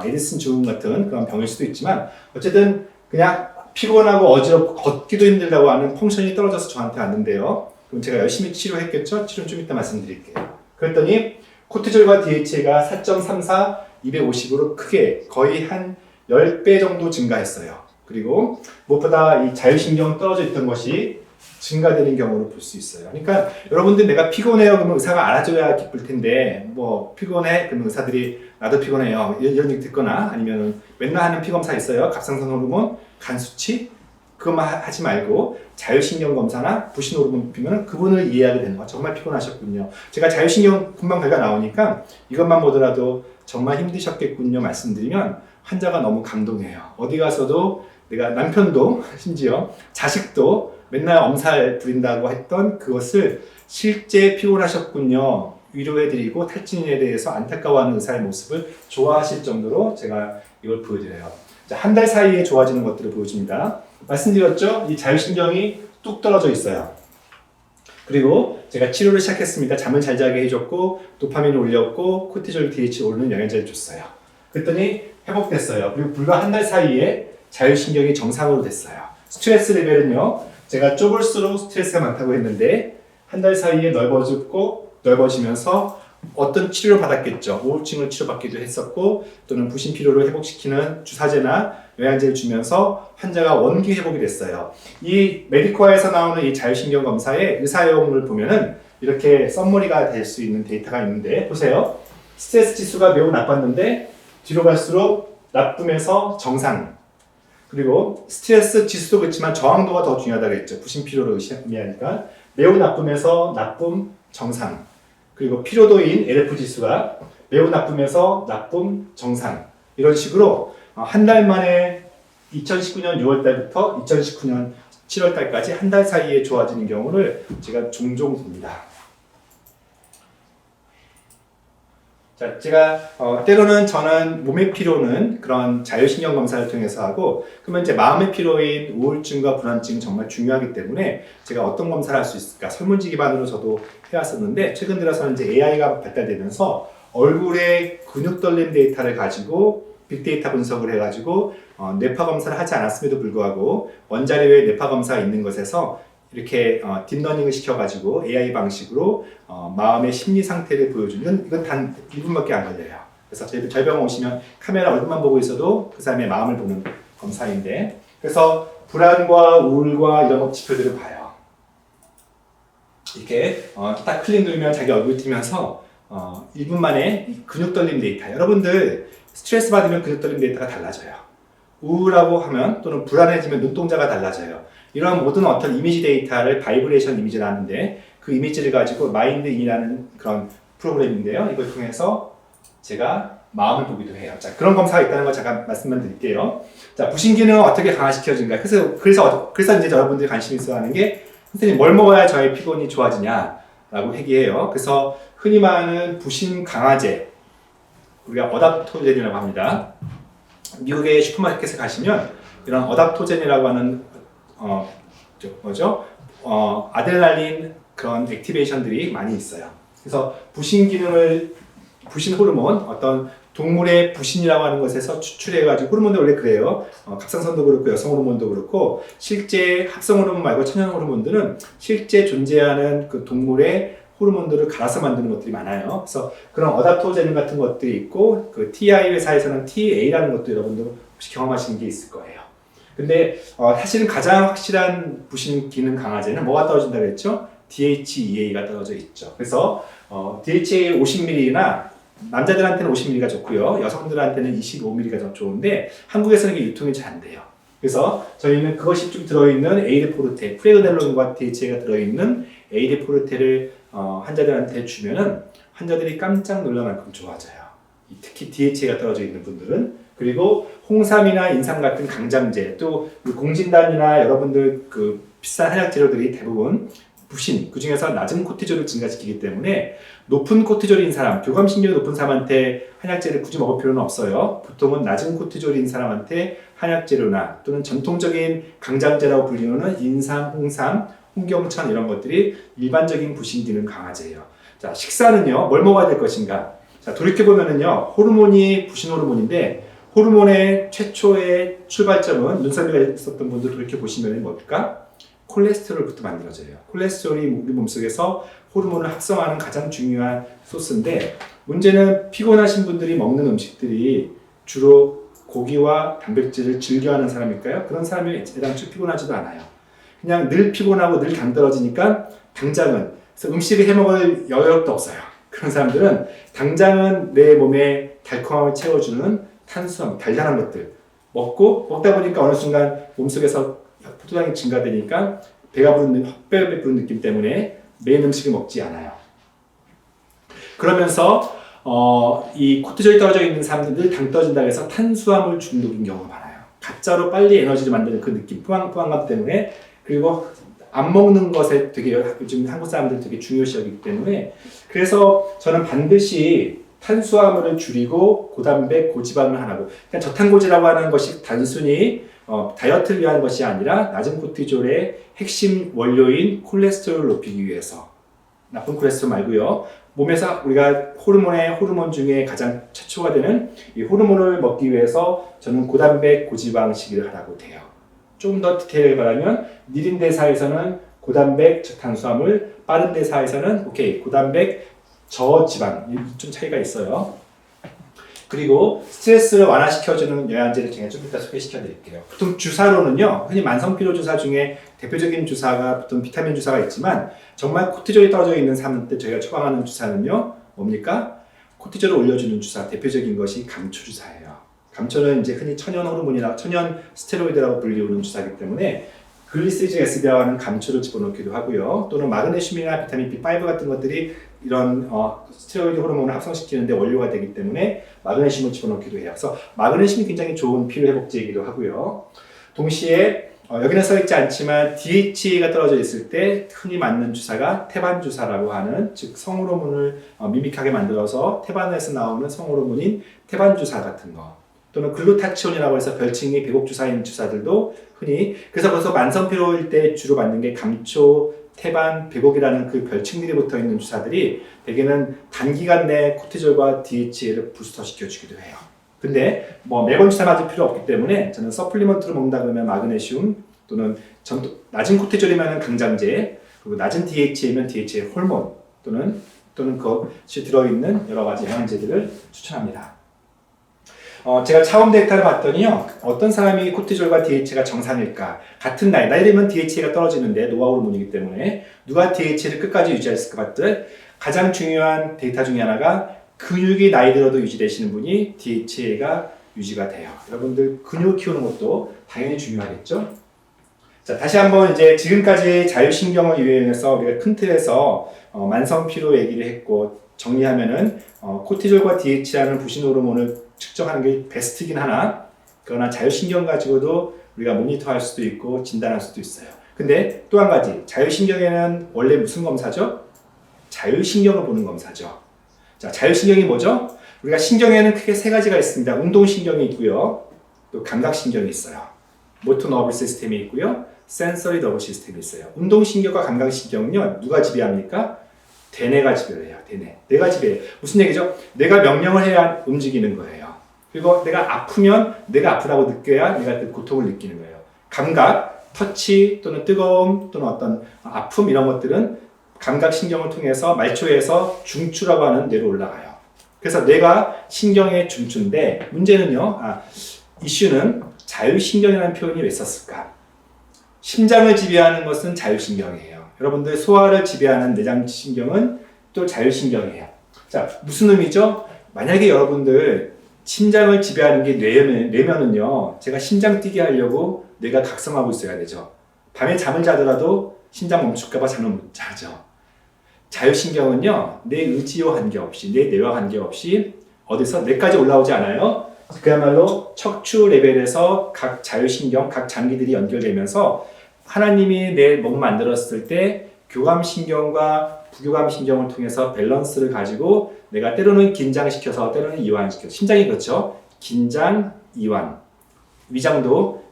S1: 에디슨 증후군 같은 그런 병일 수도 있지만 어쨌든 그냥 피곤하고 어지럽고 걷기도 힘들다고 하는 펑션이 떨어져서 저한테 왔는데요. 그럼 제가 열심히 치료했겠죠? 치료는 좀 이따 말씀드릴게요. 그랬더니 코티졸과 DHA가 4.34, 250으로 크게 거의 한 10배 정도 증가했어요. 그리고 무엇보다 이 자율신경 떨어져 있던 것이 증가되는 경우를 볼 수 있어요. 그러니까 여러분들 내가 피곤해요 그러면 의사가 알아줘야 기쁠 텐데 피곤해 그러면 의사들이 나도 피곤해요 이런 얘기 듣거나 아니면 맨날 하는 피검사 있어요. 갑상선 호르몬, 간 수치 그것만 하지 말고 자율신경 검사나 부신 호르몬 높이면 그분을 이해하게 되는 거. 정말 피곤하셨군요. 제가 자율신경 금방 결과 나오니까 이것만 보더라도 정말 힘드셨겠군요 말씀드리면 환자가 너무 감동해요. 어디 가서도 내가 남편도 심지어 자식도 맨날 엄살 부린다고 했던 그것을 실제 피곤하셨군요 위로해드리고 탈진에 대해서 안타까워하는 의사의 모습을 좋아하실 정도로 제가 이걸 보여드려요. 한 달 사이에 좋아지는 것들을 보여줍니다. 말씀드렸죠? 이 자율신경이 뚝 떨어져 있어요. 그리고 제가 치료를 시작했습니다. 잠을 잘 자게 해줬고 도파민을 올렸고 코티졸, DHA 오르는 영양제를 줬어요. 그랬더니 회복됐어요. 그리고 불과 한 달 사이에 자율신경이 정상으로 됐어요. 스트레스 레벨은요. 제가 좁을수록 스트레스가 많다고 했는데 한 달 사이에 넓어지면서 어떤 치료를 받았겠죠. 우울증을 치료받기도 했었고 또는 부신 피로를 회복시키는 주사제나 영양제를 주면서 환자가 원기 회복이 됐어요. 이 메디코아에서 나오는 이 자율신경 검사의 의사용을 보면은 이렇게 썸머리가 될 수 있는 데이터가 있는데 보세요. 스트레스 지수가 매우 나빴는데 뒤로 갈수록 나쁨에서 정상 그리고 스트레스 지수도 그렇지만 저항도가 더 중요하다고 했죠. 부신 피로를 의미하니까 매우 나쁨에서 나쁨, 정상 그리고 피로도인 LF 지수가 매우 나쁨에서 나쁨, 정상 이런 식으로 한 달 만에 2019년 6월 달부터 2019년 7월 달까지 한 달 사이에 좋아지는 경우를 제가 종종 봅니다. 자, 제가 때로는 저는 몸의 피로는 그런 자율신경 검사를 통해서 하고, 그러면 이제 마음의 피로인 우울증과 불안증이 정말 중요하기 때문에 제가 어떤 검사를 할 수 있을까 설문지 기반으로 저도 해왔었는데, 최근 들어서는 이제 AI가 발달되면서 얼굴의 근육 떨림 데이터를 가지고 빅데이터 분석을 해가지고 뇌파 검사를 하지 않았음에도 불구하고 원자료에 뇌파 검사가 있는 것에서 이렇게 딥러닝을 시켜가지고 AI 방식으로 마음의 심리 상태를 보여주는, 이건 단 1분밖에 안 걸려요. 그래서 저희 병원 오시면 카메라 얼굴만 보고 있어도 그 사람의 마음을 보는 검사인데, 그래서 불안과 우울과 이런 지표들을 봐요. 이렇게 딱 클릭 누르면 자기 얼굴 뜨면서 1분 만에 이 근육 떨림 데이터, 여러분들 스트레스 받으면 근육 떨림 데이터가 달라져요. 우울하고 하면 또는 불안해지면 눈동자가 달라져요. 이런 모든 어떤 이미지 데이터를 바이브레이션 이미지를 하는데, 그 이미지를 가지고 마인드인이라는 그런 프로그램인데요. 이걸 통해서 제가 마음을 보기도 해요. 자, 그런 검사가 있다는 거 잠깐 말씀만 드릴게요. 자, 부신 기능은 어떻게 강화시켜진가? 그래서 이제 여러분들이 관심 있어 하는 게, 선생님 뭘 먹어야 저의 피곤이 좋아지냐라고 얘기해요. 그래서 흔히 말하는 부신 강화제, 우리가 어답토젠이라고 합니다. 미국의 슈퍼마켓에 가시면 이런 어답토젠이라고 하는 아드레날린 그런 액티베이션들이 많이 있어요. 그래서 부신 호르몬, 어떤 동물의 부신이라고 하는 것에서 추출해가지고, 호르몬도 원래 그래요. 갑상선도 그렇고 여성 호르몬도 그렇고, 실제 합성 호르몬 말고 천연 호르몬들은 실제 존재하는 그 동물의 호르몬들을 갈아서 만드는 것들이 많아요. 그래서 그런 어답토젠 같은 것들이 있고, 그 TI 회사에서는 TA라는 것도 여러분도 혹시 경험하시는 게 있을 거예요. 근데 사실은 가장 확실한 부신 기능 강화제는 뭐가 떨어진다고 했죠? DHEA가 떨어져 있죠. 그래서 DHEA 50ml나 남자들한테는 50ml가 좋고요. 여성들한테는 25ml가 좋은데 한국에서는 이게 유통이 잘 안 돼요. 그래서 저희는 그것이 좀 들어있는 에이드포르테, 프레그넬론과 DHEA가 들어있는 에이드포르테를 환자들한테 주면은 환자들이 깜짝 놀랄 만큼 좋아져요. 특히 DHEA가 떨어져 있는 분들은. 그리고 홍삼이나 인삼 같은 강장제, 또 공진단이나 여러분들 그 비싼 한약 재료들이 대부분 부신, 그 중에서 낮은 코티졸을 증가시키기 때문에 높은 코티졸인 사람, 교감신경이 높은 사람한테 한약재를 굳이 먹을 필요는 없어요. 보통은 낮은 코티졸인 사람한테 한약재료나 또는 전통적인 강장제라고 불리는 인삼, 홍삼, 홍경천 이런 것들이 일반적인 부신 기능 강화제예요. 자, 식사는요, 뭘 먹어야 될 것인가? 자, 돌이켜보면은요, 호르몬이 부신 호르몬인데, 호르몬의 최초의 출발점은 눈썰미가 있었던 분들 돌이켜보시면 뭘까? 콜레스테롤부터 만들어져요. 콜레스테롤이 우리 몸속에서 호르몬을 합성하는 가장 중요한 소스인데, 문제는 피곤하신 분들이 먹는 음식들이 주로 고기와 단백질을 즐겨하는 사람일까요? 그런 사람이 애당초 피곤하지도 않아요. 그냥 늘 피곤하고 늘 당 떨어지니까 당장은, 그래서 음식을 해먹을 여력도 없어요. 그런 사람들은 당장은 내 몸에 달콤함을 채워주는 탄수화물, 달달한 것들 먹다 보니까 어느 순간 몸속에서 포도당이 증가되니까 배가 부른, 헛배가 부른 느낌 때문에 매일 음식을 먹지 않아요. 그러면서 이 코티졸이 떨어져 있는 사람들 당 떨어진다고 해서 탄수화물 중독인 경우가 많아요. 가짜로 빨리 에너지를 만드는 그 느낌, 포만감 때문에. 그리고 안 먹는 것에 되게 요즘 한국 사람들 되게 중요시 여기기 때문에, 그래서 저는 반드시 탄수화물을 줄이고 고단백, 고지방을 하라고. 그냥 저탄고지라고 하는 것이 단순히 다이어트를 위한 것이 아니라 낮은 코티졸의 핵심 원료인 콜레스테롤을 높이기 위해서, 나쁜 콜레스테롤 말고요. 몸에서 우리가 호르몬 중에 가장 최초가 되는 이 호르몬을 먹기 위해서 저는 고단백, 고지방식을 하라고 돼요. 조금 더 디테일하게 말하면 느린 대사에서는 고단백, 저탄수화물, 빠른 대사에서는 고단백, 저지방, 좀 차이가 있어요. 그리고 스트레스를 완화시켜주는 영양제를 제가 좀 이따 소개시켜 드릴게요. 보통 주사로는요, 흔히 만성피로 주사 중에 대표적인 주사가 보통 비타민 주사가 있지만, 정말 코티졸이 떨어져 있는 사람한테 저희가 처방하는 주사는요, 뭡니까? 코티졸을 올려주는 주사, 대표적인 것이 감초 주사예요. 감초는 이제 흔히 천연 호르몬이나 천연 스테로이드라고 불리우는 주사이기 때문에 글리시리직 애시드라고 하는 감초를 집어넣기도 하고요. 또는 마그네슘이나 비타민 B5 같은 것들이 이런 스테로이드 호르몬을 합성시키는데 원료가 되기 때문에 마그네슘을 집어넣기도 해요. 그래서 마그네슘이 굉장히 좋은 피로 회복제이기도 하고요. 동시에 여기는 써있지 않지만 DHA가 떨어져 있을 때 흔히 맞는 주사가 태반 주사라고 하는, 즉 성호르몬을 미믹하게 만들어서 태반에서 나오는 성호르몬인 태반 주사 같은 거, 또는 글루타치온이라고 해서 별칭이 배곡 주사인 주사들도 흔히, 그래서 벌써 만성 피로일 때 주로 맞는 게 감초, 태반, 배곡이라는 그 별칭들이 붙어 있는 주사들이 대개는 단기간 내에 코티졸과 DHA를 부스터 시켜주기도 해요. 근데 뭐 매번 주사 맞을 필요 없기 때문에 저는 서플리먼트로 먹는다 그러면 마그네슘, 또는 낮은 코티졸이면 강장제, 그리고 낮은 DHA면 DHA 호르몬, 또는 그것이 들어있는 여러 가지 영양제들을 추천합니다. 제가 차원 데이터를 봤더니요, 어떤 사람이 코티졸과 DHA가 정상일까? 같은 나이면 DHA가 떨어지는데 노화 호르몬이기 때문에 누가 DHA를 끝까지 유지했을까 봤더니 가장 중요한 데이터 중에 하나가 근육이 나이 들어도 유지되시는 분이 DHA가 유지가 돼요. 여러분들 근육 키우는 것도 당연히 중요하겠죠? 자, 다시 한번 이제 지금까지 자율신경을 이용해서 우리가 큰 틀에서 만성 피로 얘기를 했고, 정리하면은 코티졸과 DHA라는 부신 호르몬을 측정하는 게 베스트긴 하나, 그러나 자율신경 가지고도 우리가 모니터할 수도 있고 진단할 수도 있어요. 근데 또 한 가지, 자율신경에는 원래 무슨 검사죠? 자율신경을 보는 검사죠. 자, 자율신경이 뭐죠? 우리가 신경에는 크게 세 가지가 있습니다. 운동신경이 있고요, 또 감각신경이 있어요. 모토 너브 시스템이 있고요, 센서리 너브 시스템이 있어요. 운동신경과 감각신경은요, 누가 지배합니까? 대뇌가 지배를 해요. 뇌가 지배해요. 무슨 얘기죠? 내가 명령을 해야 움직이는 거예요. 그리고 내가 아프면 내가 아프다고 느껴야 내가 그 고통을 느끼는 거예요. 감각, 터치 또는 뜨거움 또는 어떤 아픔, 이런 것들은 감각신경을 통해서 말초에서 중추라고 하는 뇌로 올라가요. 그래서 뇌가 신경의 중추인데, 문제는요, 이슈는 자율신경이라는 표현이 왜 썼을까? 심장을 지배하는 것은 자율신경이에요. 여러분들 소화를 지배하는 내장신경은 또 자율신경이에요. 자, 무슨 의미죠? 만약에 여러분들 심장을 지배하는 게 뇌면은요, 제가 심장 뛰게 하려고 뇌가 각성하고 있어야 되죠. 밤에 잠을 자더라도 심장 멈출까봐 잠을 못 자죠. 자율신경은요, 내 의지와 관계없이, 내 뇌와 관계없이 어디서 뇌까지 올라오지 않아요. 그야말로 척추 레벨에서 각 자율신경, 각 장기들이 연결되면서 하나님이 내 몸을 만들었을 때 교감신경과 부교감신경을 통해서 밸런스를 가지고 내가 때로는 긴장시켜서 때로는 이완시켜서, 심장이 그렇죠. 긴장, 이완, 위장도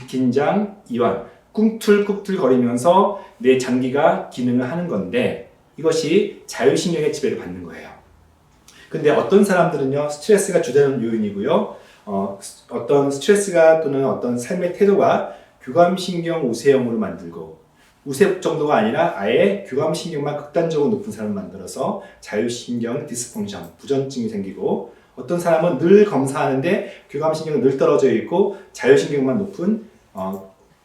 S1: 긴장, 이완, 꿈틀꿈틀 거리면서 내 장기가 기능을 하는 건데, 이것이 자율신경의 지배를 받는 거예요. 근데 어떤 사람들은요, 스트레스가 주된 요인이고요, 어떤 스트레스가 또는 어떤 삶의 태도가 교감신경 우세형으로 만들고, 우세 정도가 아니라 아예 교감신경만 극단적으로 높은 사람을 만들어서 자율신경 디스펑션, 부전증이 생기고, 어떤 사람은 늘 검사하는데 교감신경은 늘 떨어져 있고 자율신경만 높은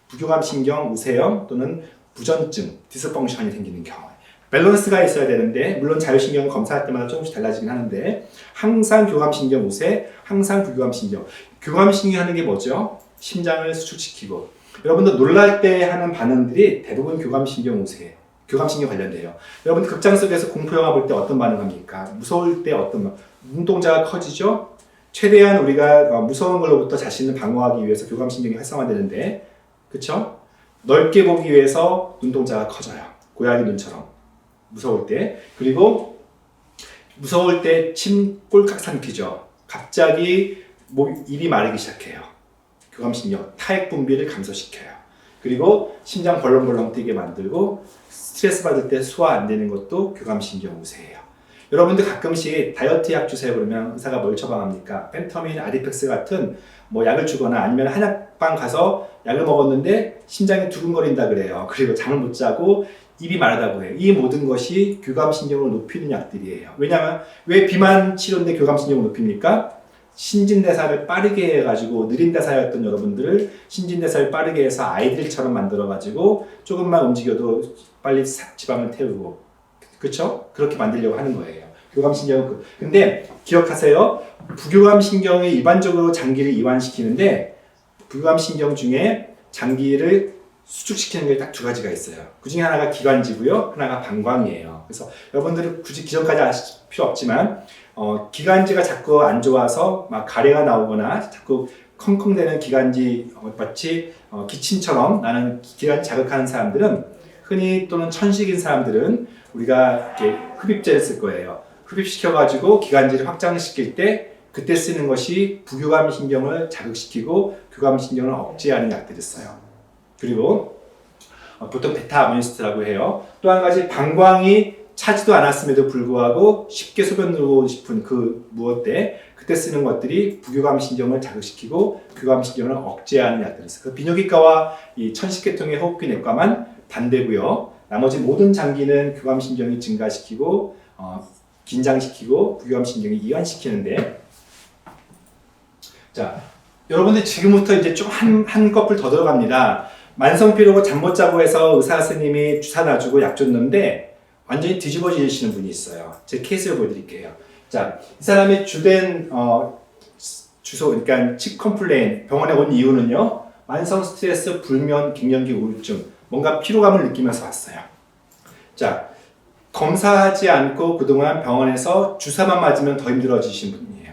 S1: 부교감신경 우세형 또는 부전증, 디스펑션이 생기는 경우. 밸런스가 있어야 되는데, 물론 자율신경 검사할 때마다 조금씩 달라지긴 하는데, 항상 교감신경 우세, 항상 부교감신경. 교감신경 하는 게 뭐죠? 심장을 수축시키고, 여러분들 놀랄 때 하는 반응들이 대부분 교감신경 우세, 교감신경 관련돼요. 여러분들 극장 속에서 공포영화 볼 때 어떤 반응합니까? 무서울 때 어떤 눈동자가 커지죠? 최대한 우리가 무서운 걸로부터 자신을 방어하기 위해서 교감신경이 활성화되는데, 그쵸? 넓게 보기 위해서 눈동자가 커져요. 고양이 눈처럼. 무서울 때. 그리고 무서울 때 침 꼴깍 삼키죠. 갑자기 입이 마르기 시작해요. 교감신경, 타액 분비를 감소시켜요. 그리고 심장 벌렁벌렁 뛰게 만들고, 스트레스 받을 때 소화 안 되는 것도 교감신경 우세예요. 여러분들 가끔씩 다이어트 약 주세요 그러면 의사가 뭘 처방합니까? 펜터민, 아디펙스 같은 약을 주거나, 아니면 한약방 가서 약을 먹었는데 심장이 두근거린다 그래요. 그리고 잠을 못 자고 입이 마르다고 해요. 이 모든 것이 교감신경을 높이는 약들이에요. 왜냐하면 왜 비만 치료인데 교감신경을 높입니까? 신진대사를 빠르게 해가지고, 느린 대사였던 여러분들을 신진대사를 빠르게 해서 아이들처럼 만들어가지고 조금만 움직여도 빨리 지방을 태우고, 그쵸? 그렇게 만들려고 하는 거예요. 교감신경은 근데 기억하세요. 부교감신경이 일반적으로 장기를 이완시키는데, 부교감신경 중에 장기를 수축시키는 게 딱 두 가지가 있어요. 그 중에 하나가 기관지고요, 하나가 방광이에요. 그래서 여러분들은 굳이 기전까지 아실 필요 없지만 기관지가 자꾸 안 좋아서 막 가래가 나오거나 자꾸 컹컹대는 기관지 마치 기침처럼 나는 기관지 자극하는 사람들은 흔히 또는 천식인 사람들은 우리가 이렇게 흡입제를 쓸 거예요. 흡입시켜가지고 기관지를 확장시킬 때 그때 쓰는 것이 부교감 신경을 자극시키고 교감 신경을 억제하는 약들을 써요. 그리고 보통 베타 아고니스트라고 해요. 또 한 가지 방광이 차지도 않았음에도 불구하고 쉽게 소변 누르고 싶은 그 무엇 때 그때 쓰는 것들이 부교감 신경을 자극시키고 교감 신경을 억제하는 약들을 써요. 비뇨기과와 이 천식계통의 호흡기 내과만 반대고요. 나머지 모든 장기는 교감 신경이 증가시키고 긴장시키고 부교감 신경이 이완시키는데, 자, 여러분들 지금부터 이제 좀 한 커플 더 들어갑니다. 만성 피로고 잠 못 자고 해서 의사 선생님이 주사 놔주고 약 줬는데 완전히 뒤집어지시는 분이 있어요. 제 케이스를 보여드릴게요. 자, 이 사람의 주된 주소, 그러니까 치 컴플레인 병원에 온 이유는요, 만성 스트레스, 불면, 갱년기 우울증, 뭔가 피로감을 느끼면서 왔어요. 자, 검사하지 않고 그동안 병원에서 주사만 맞으면 더 힘들어지신 분이에요.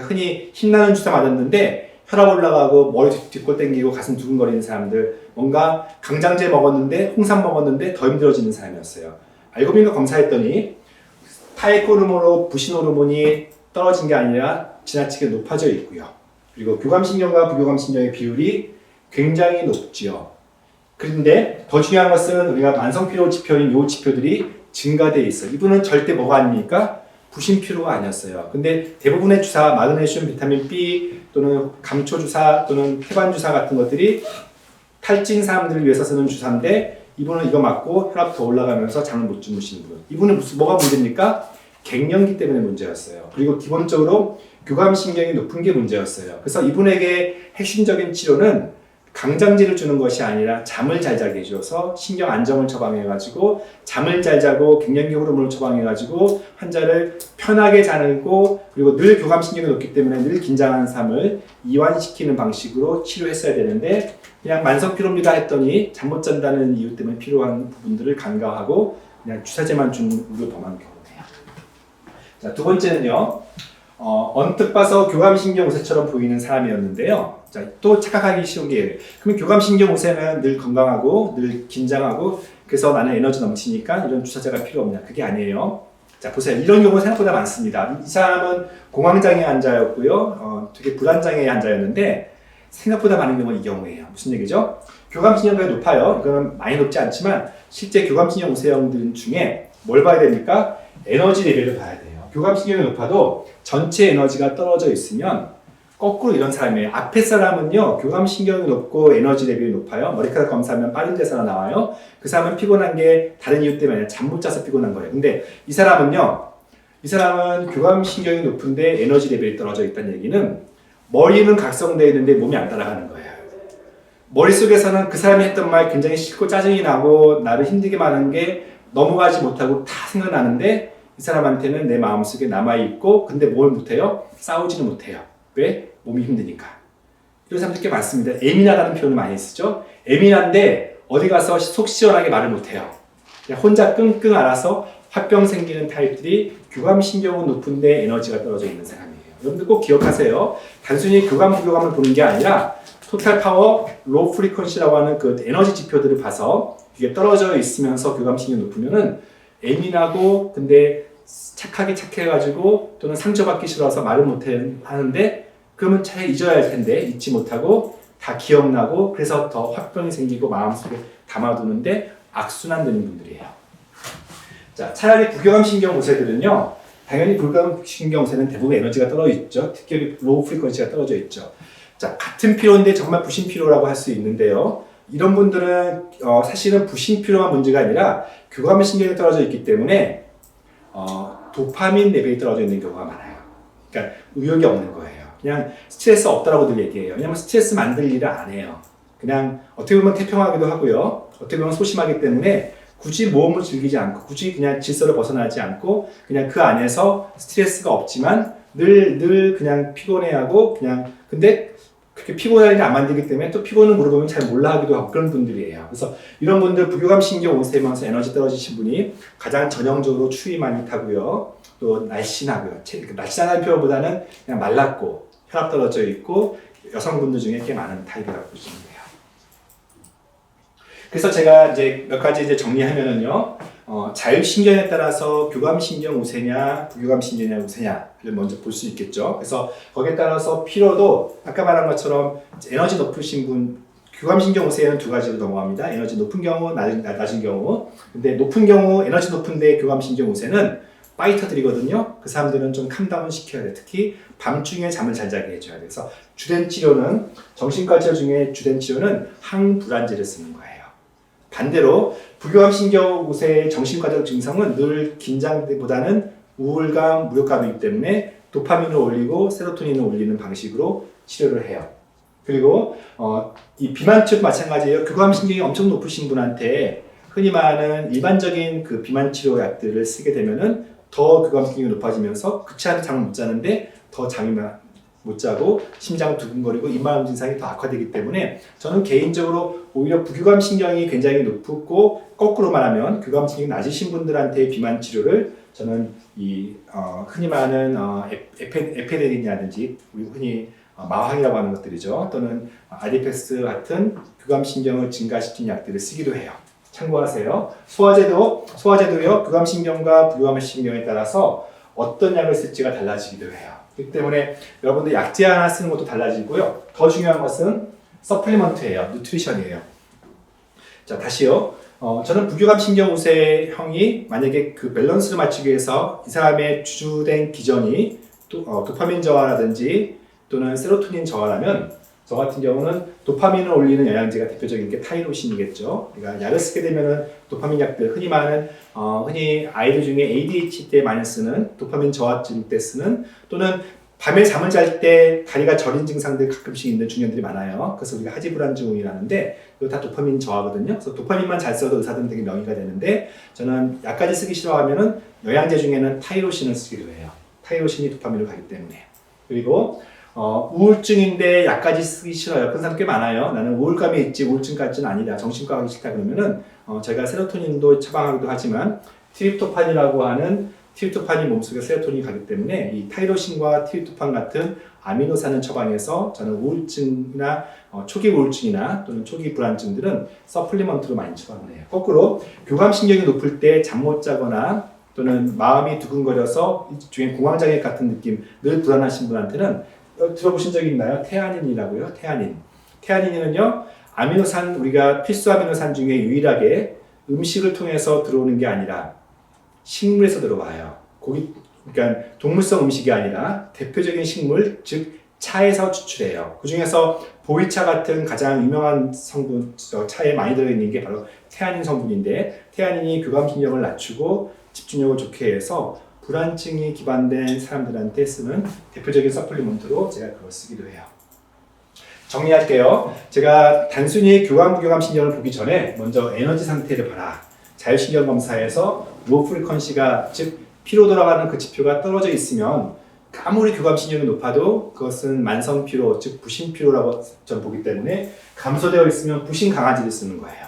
S1: 흔히 힘나는 주사 맞았는데 혈압 올라가고 머리 뒷골 땡기고 가슴 두근거리는 사람들, 뭔가 강장제 먹었는데 홍삼 먹었는데 더 힘들어지는 사람이었어요. 알고 보니까 검사했더니 타이코 호르몬으로 부신 호르몬이 떨어진 게 아니라 지나치게 높아져 있고요. 그리고 교감신경과 부교감신경의 비율이 굉장히 높지요. 그런데 더 중요한 것은 우리가 만성피로 지표인 이 지표들이 증가되어 있어요. 이분은 절대 뭐가 아닙니까? 부신피로가 아니었어요. 근데 대부분의 주사, 마그네슘, 비타민 B 또는 감초주사 또는 태반주사 같은 것들이 탈진 사람들을 위해서 쓰는 주사인데 이분은 이거 맞고 혈압 더 올라가면서 잠을 못 주무시는 분. 이분은 뭐가 문제입니까? 갱년기 때문에 문제였어요. 그리고 기본적으로 교감신경이 높은 게 문제였어요. 그래서 이분에게 핵심적인 치료는 강장제를 주는 것이 아니라 잠을 잘 자게 해줘서 신경 안정을 처방해가지고 잠을 잘 자고 갱년기 호르몬을 처방해가지고 환자를 편하게 자고 그리고 늘 교감신경이 높기 때문에 늘 긴장하는 삶을 이완시키는 방식으로 치료했어야 되는데 그냥 만성피로입니다 했더니 잠 못 잔다는 이유 때문에 필요한 부분들을 간과하고 그냥 주사제만 준 우려 범한 경우예요. 자, 두 번째는요. 언뜻 봐서 교감신경 우세처럼 보이는 사람이었는데요. 자, 또 착각하기 쉬운 게, 그러면 교감신경 우세는 늘 건강하고 늘 긴장하고 그래서 나는 에너지 넘치니까 이런 주사제가 필요 없냐? 그게 아니에요. 자, 보세요. 이런 경우 생각보다 많습니다. 이 사람은 공황장애 환자였고요. 되게 불안장애 환자였는데 생각보다 많은 경우는 이 경우예요. 무슨 얘기죠? 교감신경이 높아요. 이거는 많이 높지 않지만 실제 교감신경 우세형들 중에 뭘 봐야 됩니까? 에너지 레벨을 봐야 돼요. 교감신경이 높아도 전체 에너지가 떨어져 있으면 거꾸로 이런 사람이에요. 앞에 사람은요, 교감신경이 높고 에너지 레벨이 높아요. 머리카락 검사하면 빠른 대사가 나와요. 그 사람은 피곤한 게 다른 이유 때문에 아니라 잠 못 자서 피곤한 거예요. 근데 이 사람은요, 이 사람은 교감신경이 높은데 에너지 레벨이 떨어져 있다는 얘기는 머리는 각성되어 있는데 몸이 안 따라가는 거예요. 머릿속에서는 그 사람이 했던 말 굉장히 싫고 짜증이 나고 나를 힘들게 하는 게 넘어가지 못하고 다 생각나는데 이 사람한테는 내 마음속에 남아있고 근데 뭘 못해요? 싸우지는 못해요. 왜? 몸이 힘드니까. 이런 사람들 꽤 많습니다. 예민하다는 표현을 많이 쓰죠. 예민한데 어디 가서 속 시원하게 말을 못해요. 그냥 혼자 끙끙 앓아서 화병 생기는 타입들이 교감신경은 높은데 에너지가 떨어져 있는 사람이에요. 여러분들 꼭 기억하세요. 단순히 교감, 부교감을 보는 게 아니라 토탈 파워, 로우 프리퀀시라고 하는 그 에너지 지표들을 봐서 이게 떨어져 있으면서 교감신경이 높으면은 예민하고 근데 착해가지고 또는 상처받기 싫어서 말을 못하는데 그러면 잘 잊어야 할 텐데 잊지 못하고 다 기억나고 그래서 더 화병이 생기고 마음속에 담아두는데 악순환되는 분들이에요. 자, 차라리 부교감신경 우세들은요, 당연히 부교감신경 우세는 대부분 에너지가 떨어져 있죠. 특히 로우 프리퀀시가 떨어져 있죠. 자, 같은 피로인데 정말 부신피로라고 할 수 있는데요. 이런 분들은 사실은 부신피로만 문제가 아니라 교감신경이 떨어져 있기 때문에 도파민 레벨이 떨어져 있는 경우가 많아요. 그러니까 의욕이 없는 거예요. 그냥 스트레스 없다라고들 얘기해요. 왜냐면 스트레스 만들 일을 안 해요. 그냥 어떻게 보면 태평하기도 하고요. 어떻게 보면 소심하기 때문에 굳이 모험을 즐기지 않고 굳이 그냥 질서를 벗어나지 않고 그냥 그 안에서 스트레스가 없지만 늘 그냥 피곤해하고 그냥 근데 그렇게 피곤하게 안 만들기 때문에 또 피곤을 물어보면 잘 몰라 하기도 하고 그런 분들이에요. 그래서 이런 분들 부교감 신경 오세면서 에너지 떨어지신 분이 가장 전형적으로 추위 많이 타고요. 또 날씬하고요. 날씬한 표현보다는 그냥 말랐고 혈압 떨어져 있고 여성분들 중에 꽤 많은 타입이라고 보시면 돼요. 그래서 제가 이제 몇 가지 이제 정리하면은요, 자율신경에 따라서 교감신경 우세냐, 부교감신경이 우세냐를 먼저 볼 수 있겠죠. 그래서 거기에 따라서 피로도 아까 말한 것처럼 에너지 높으신 분, 교감신경 우세는 두 가지로 넘어갑니다. 에너지 높은 경우, 낮은 경우. 근데 높은 경우, 에너지 높은데 교감신경 우세는 파이터들이거든요. 그 사람들은 좀 캄다운 시켜야 돼. 특히 밤중에 잠을 잘 자게 해줘야 돼. 그래서 주된 치료는, 정신과 치료 중에 주된 치료는 항불안제를 쓰는 거예요. 반대로 부교감신경 우세의 정신과적 증상은 늘 긴장보다는 우울감, 무력감이기 때문에 도파민을 올리고 세로토닌을 올리는 방식으로 치료를 해요. 그리고 이 비만증 마찬가지예요. 교감신경이 엄청 높으신 분한테 흔히 말하는 일반적인 그 비만 치료 약들을 쓰게 되면은 더 교감신경이 높아지면서 그치 않게 잠을 못 자는데 더 잠이 못 자고 심장 두근거리고 이마음 증상이 더 악화되기 때문에 저는 개인적으로 오히려 부교감신경이 굉장히 높고 거꾸로 말하면 교감신경이 낮으신 분들한테 비만 치료를 저는 흔히 말하는 에페드린이라든지 우리 흔히 마황이라고 하는 것들이죠. 또는 아디페스 같은 교감신경을 증가시키는 약들을 쓰기도 해요. 참고하세요. 소화제도요. 교감신경과 부교감신경에 따라서 어떤 약을 쓸지가 달라지기도 해요. 그렇기 때문에 여러분들 약제 하나 쓰는 것도 달라지고요. 더 중요한 것은 서플리먼트예요. 뉴트리션이에요. 자, 다시요. 저는 부교감신경 우세형이 만약에 그 밸런스를 맞추기 위해서 이 사람의 주된 기전이 도파민 저하라든지 또는 세로토닌 저하라면 저 같은 경우는 도파민을 올리는 영양제가 대표적인 게 타이로신이겠죠. 그러니까 약을 쓰게 되면은 도파민 약들, 흔히 아이들 중에 ADHD 때 많이 쓰는 도파민 저하증 때 쓰는 또는 밤에 잠을 잘 때 다리가 저린 증상들 가끔씩 있는 중년들이 많아요. 그래서 우리가 하지불안증후군이라는데 이거 다 도파민 저하거든요. 그래서 도파민만 잘 써도 의사들은 되게 명의가 되는데 저는 약까지 쓰기 싫어하면은 영양제 중에는 타이로신을 쓰기로 해요. 타이로신이 도파민을 가기 때문에. 그리고 우울증인데 약까지 쓰기 싫어요. 그런 사람 꽤 많아요. 나는 우울감이 있지 우울증까지는 아니다. 정신과 가기 싫다 그러면은 저희가 세로토닌도 처방하기도 하지만 트립토판이라고 하는 트립토판이 몸속에 세로토닌이 가기 때문에 이 타이로신과 트립토판 같은 아미노산을 처방해서 저는 우울증이나 초기 우울증이나 또는 초기 불안증들은 서플리먼트로 많이 처방을 해요. 거꾸로 교감신경이 높을 때 잠 못 자거나 또는 마음이 두근거려서 일종의 공황장애 같은 느낌, 늘 불안하신 분한테는 들어보신 적 있나요? 테아닌이라고요. 테아닌은요, 아미노산, 우리가 필수 아미노산 중에 유일하게 음식을 통해서 들어오는 게 아니라 식물에서 들어와요. 그러니까 동물성 음식이 아니라 대표적인 식물, 즉 차에서 추출해요. 그 중에서 보이차 같은 가장 유명한 성분, 차에 많이 들어있는 게 바로 테아닌 성분인데, 테아닌이 교감신경을 낮추고 집중력을 좋게 해서 불안증이 기반된 사람들한테 쓰는 대표적인 서플리먼트로 제가 그걸 쓰기도 해요. 정리할게요. 제가 단순히 교감-부교감신경을 보기 전에 먼저 에너지 상태를 봐라. 자율신경 검사에서 로우 프리퀀시가 즉 피로 돌아가는 그 지표가 떨어져 있으면 아무리 교감신경이 높아도 그것은 만성피로 즉 부신피로라고 저는 보기 때문에 감소되어 있으면 부신 강아지를 쓰는 거예요.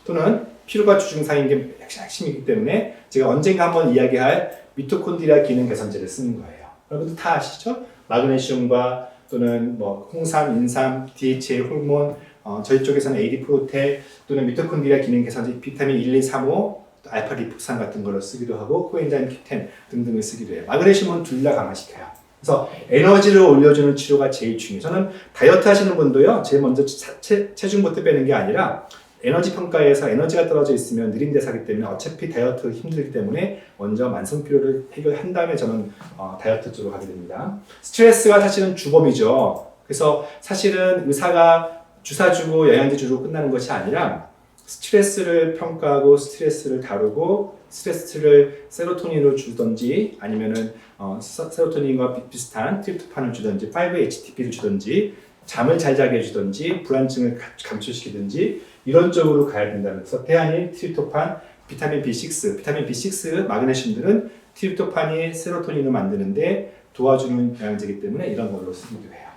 S1: 또는 피로가 주증상인 게 핵심이기 때문에 제가 언젠가 한번 이야기할 미토콘드리아 기능 개선제를 쓰는 거예요. 여러분들 다 아시죠? 마그네슘과 또는 홍삼, 인삼, DHA 호르몬, 저희 쪽에서는 AD-프로테 또는 미토콘드리아 기능 개선제 비타민 1, 2, 3, 5, 알파 리포산 같은 걸 쓰기도 하고 코엔자임 Q10 등등을 쓰기도 해요. 마그네슘은 둘 다 강화시켜요. 그래서 에너지를 올려주는 치료가 제일 중요해요. 저는 다이어트 하시는 분도요, 제일 먼저 체중부터 빼는 게 아니라 에너지 평가에서 에너지가 떨어져 있으면 느린 대사기 때문에 어차피 다이어트 힘들기 때문에 먼저 만성 피로를 해결한 다음에 저는 다이어트 쪽으로 가게 됩니다. 스트레스가 사실은 주범이죠. 그래서 사실은 의사가 주사 주고 영양제 주고 끝나는 것이 아니라 스트레스를 평가하고 스트레스를 다루고 스트레스를 세로토닌으로 주든지 아니면은 세로토닌과 비슷한 트립토판을 주든지 5-HTP를 주든지 잠을 잘 자게 해주든지 불안증을 감소시키든지 이런 쪽으로 가야 된다면서 테아닌, 트립토판, 비타민 B6, 마그네슘들은 트립토판이 세로토닌을 만드는데 도와주는 영양제이기 때문에 이런 걸로 쓰기도 해요.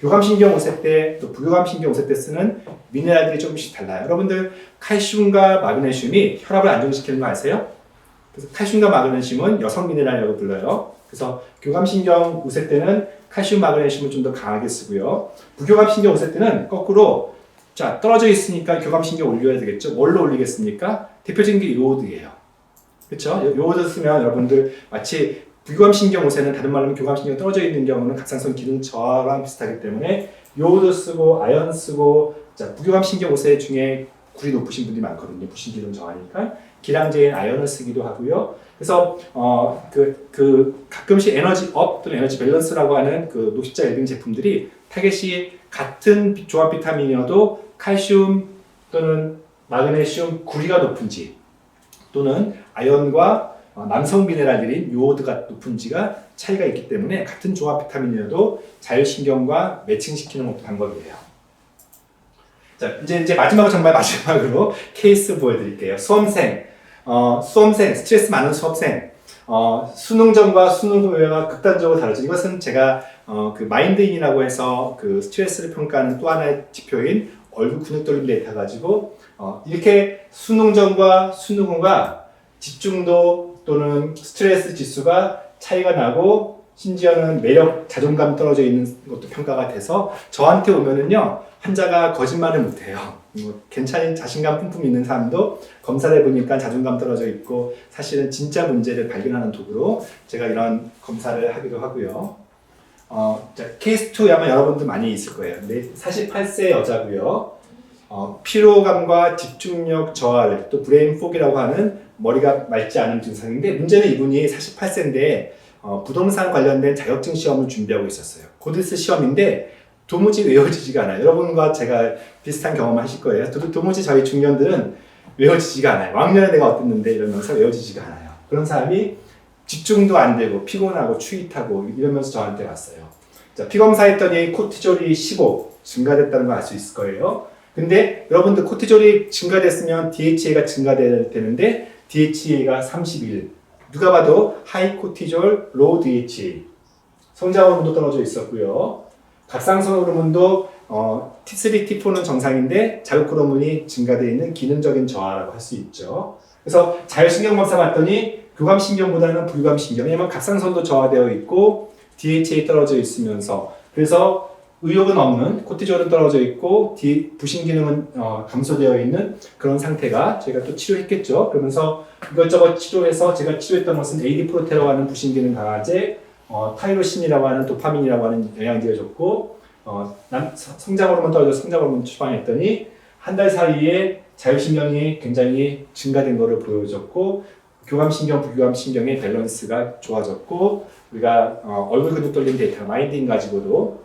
S1: 교감신경 오세 때 또 부교감신경 오세 때 쓰는 미네랄들이 조금씩 달라요. 여러분들 칼슘과 마그네슘이 혈압을 안정시키는 거 아세요? 그래서 칼슘과 마그네슘은 여성 미네랄이라고 불러요. 그래서 교감신경 오세 때는 칼슘, 마그네슘을 좀 더 강하게 쓰고요. 부교감신경 오세 때는 거꾸로 자 떨어져 있으니까 교감신경 올려야 되겠죠. 뭘로 올리겠습니까? 대표적인 게 요오드예요. 그렇죠? 요오드 쓰면 여러분들 마치 부교감신경 오세는 다른 말로 하면 교감신경 떨어져 있는 경우는 갑상선 기능 저하랑 비슷하기 때문에 요오드 쓰고 아연 쓰고 자 부교감신경 오세 중에 굴이 높으신 분들이 많거든요. 부신 기능 저하니까 기량제인 아연을 쓰기도 하고요. 그래서 가끔씩 에너지 업 또는 에너지 밸런스라고 하는 그 녹십자 웰빙 제품들이 타겟이 같은 조합 비타민이어도 칼슘 또는 마그네슘 구리가 높은지 또는 아연과 남성 미네랄들인 요오드가 높은지가 차이가 있기 때문에 같은 조합 비타민이어도 자율신경과 매칭시키는 것도 방법이에요. 자, 이제 정말 마지막으로 케이스 보여드릴게요. 수험생, 스트레스 많은 수험생, 수능 전과 수능 후에가 극단적으로 다르죠. 이것은 제가 그 마인드인이라고 해서 그 스트레스를 평가하는 또 하나의 지표인 얼굴 근육 돌림 데이터 가지고 이렇게 수능 전과 수능 후가 집중도 또는 스트레스 지수가 차이가 나고 심지어는 매력, 자존감 떨어져 있는 것도 평가가 돼서 저한테 오면은요 환자가 거짓말을 못해요. 괜찮은 자신감 뿜뿜 있는 사람도 검사를 해보니까 자존감 떨어져 있고 사실은 진짜 문제를 발견하는 도구로 제가 이런 검사를 하기도 하고요. 자, 케이스 2 아마 여러분들 많이 있을 거예요. 48세 여자고요. 피로감과 집중력 저하를 또 브레인 포기라고 하는 머리가 맑지 않은 증상인데 문제는 이분이 48세인데 부동산 관련된 자격증 시험을 준비하고 있었어요. 코디스 시험인데 도무지 외워지지가 않아요. 여러분과 제가 비슷한 경험을 하실 거예요. 도무지 저희 중년들은 외워지지가 않아요. 왕년에 내가 어땠는데 이러면서 외워지지가 않아요. 그런 사람이 집중도 안 되고 피곤하고 추위타고 이러면서 저한테 왔어요. 자, 피검사했더니 코티졸이 15 증가됐다는 걸 알 수 있을 거예요. 근데 여러분들 코티졸이 증가됐으면 DHA가 증가되는데 DHA가 31. 누가 봐도 하이 코티졸, 로우 DHA. 성장 호르몬도 떨어져 있었고요. 갑상선 호르몬도 T3, T4는 정상인데 자극 호르몬이 증가되어 있는 기능적인 저하라고 할 수 있죠. 그래서 자율신경 검사 봤더니 교감신경보다는 부교감신경. 왜냐면 갑상선도 저하되어 있고 DHA 떨어져 있으면서 그래서 의욕은 없는 코티졸은 떨어져 있고 부신 기능은 감소되어 있는 그런 상태가 저희가 또 치료했겠죠. 그러면서 이것저것 치료해서 제가 치료했던 것은 AD-프로테라고 하는 부신 기능 강화제, 타이로신이라고 하는 도파민이라고 하는 영양제를 줬고 성장 호르몬 떨어져서 성장 호르몬 처방했더니 한 달 사이에 자율신경이 굉장히 증가된 것을 보여줬고 교감신경, 부교감신경의 밸런스가 좋아졌고 우리가 얼굴 근육 돌림 데이터 마인딩 가지고도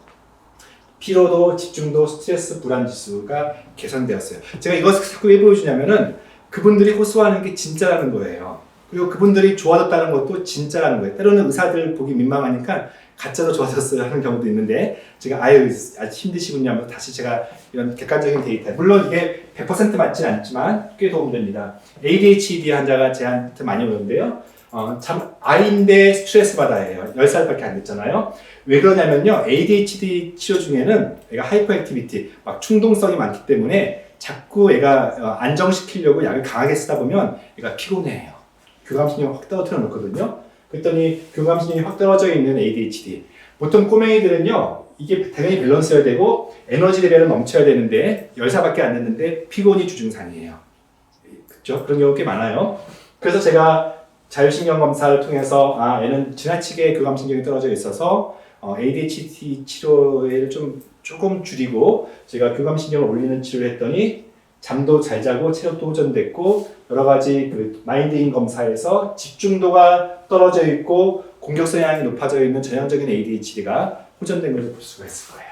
S1: 피로도, 집중도, 스트레스, 불안 지수가 개선되었어요. 제가 이것을 자꾸 왜 보여주냐면은 그분들이 호소하는 게 진짜라는 거예요. 그리고 그분들이 좋아졌다는 것도 진짜라는 거예요. 때로는 의사들 보기 민망하니까 가짜로 좋아졌어요 하는 경우도 있는데 제가 아주 힘드시군요 하면서 다시 제가 이런 객관적인 데이터 물론 이게 100% 맞지는 않지만 꽤 도움됩니다. ADHD 환자가 제한테 많이 오는데요. 참 아이인데 스트레스 받아요. 10살밖에 안 됐잖아요. 왜 그러냐면요. ADHD 치료 중에는 애가 하이퍼 액티비티, 막 충동성이 많기 때문에 자꾸 애가 안정시키려고 약을 강하게 쓰다 보면 애가 피곤해요. 교감신경이 확 떨어뜨려 놓거든요. 그랬더니 교감신경이 확 떨어져 있는 ADHD. 보통 꼬맹이들은요. 이게 당연히 밸런스여야 되고 에너지 레벨은 넘쳐야 되는데 10살밖에 안 됐는데 피곤이 주증상이에요. 그렇죠? 그런 경우 꽤 많아요. 그래서 제가 자율신경 검사를 통해서 얘는 지나치게 교감신경이 떨어져 있어서 ADHD 치료를 조금 줄이고 제가 교감신경을 올리는 치료를 했더니 잠도 잘 자고 체력도 호전됐고 여러 가지 그 마인드인 검사에서 집중도가 떨어져 있고 공격 성향이 높아져 있는 전형적인 ADHD가 호전된 것을 볼 수가 있을 거예요.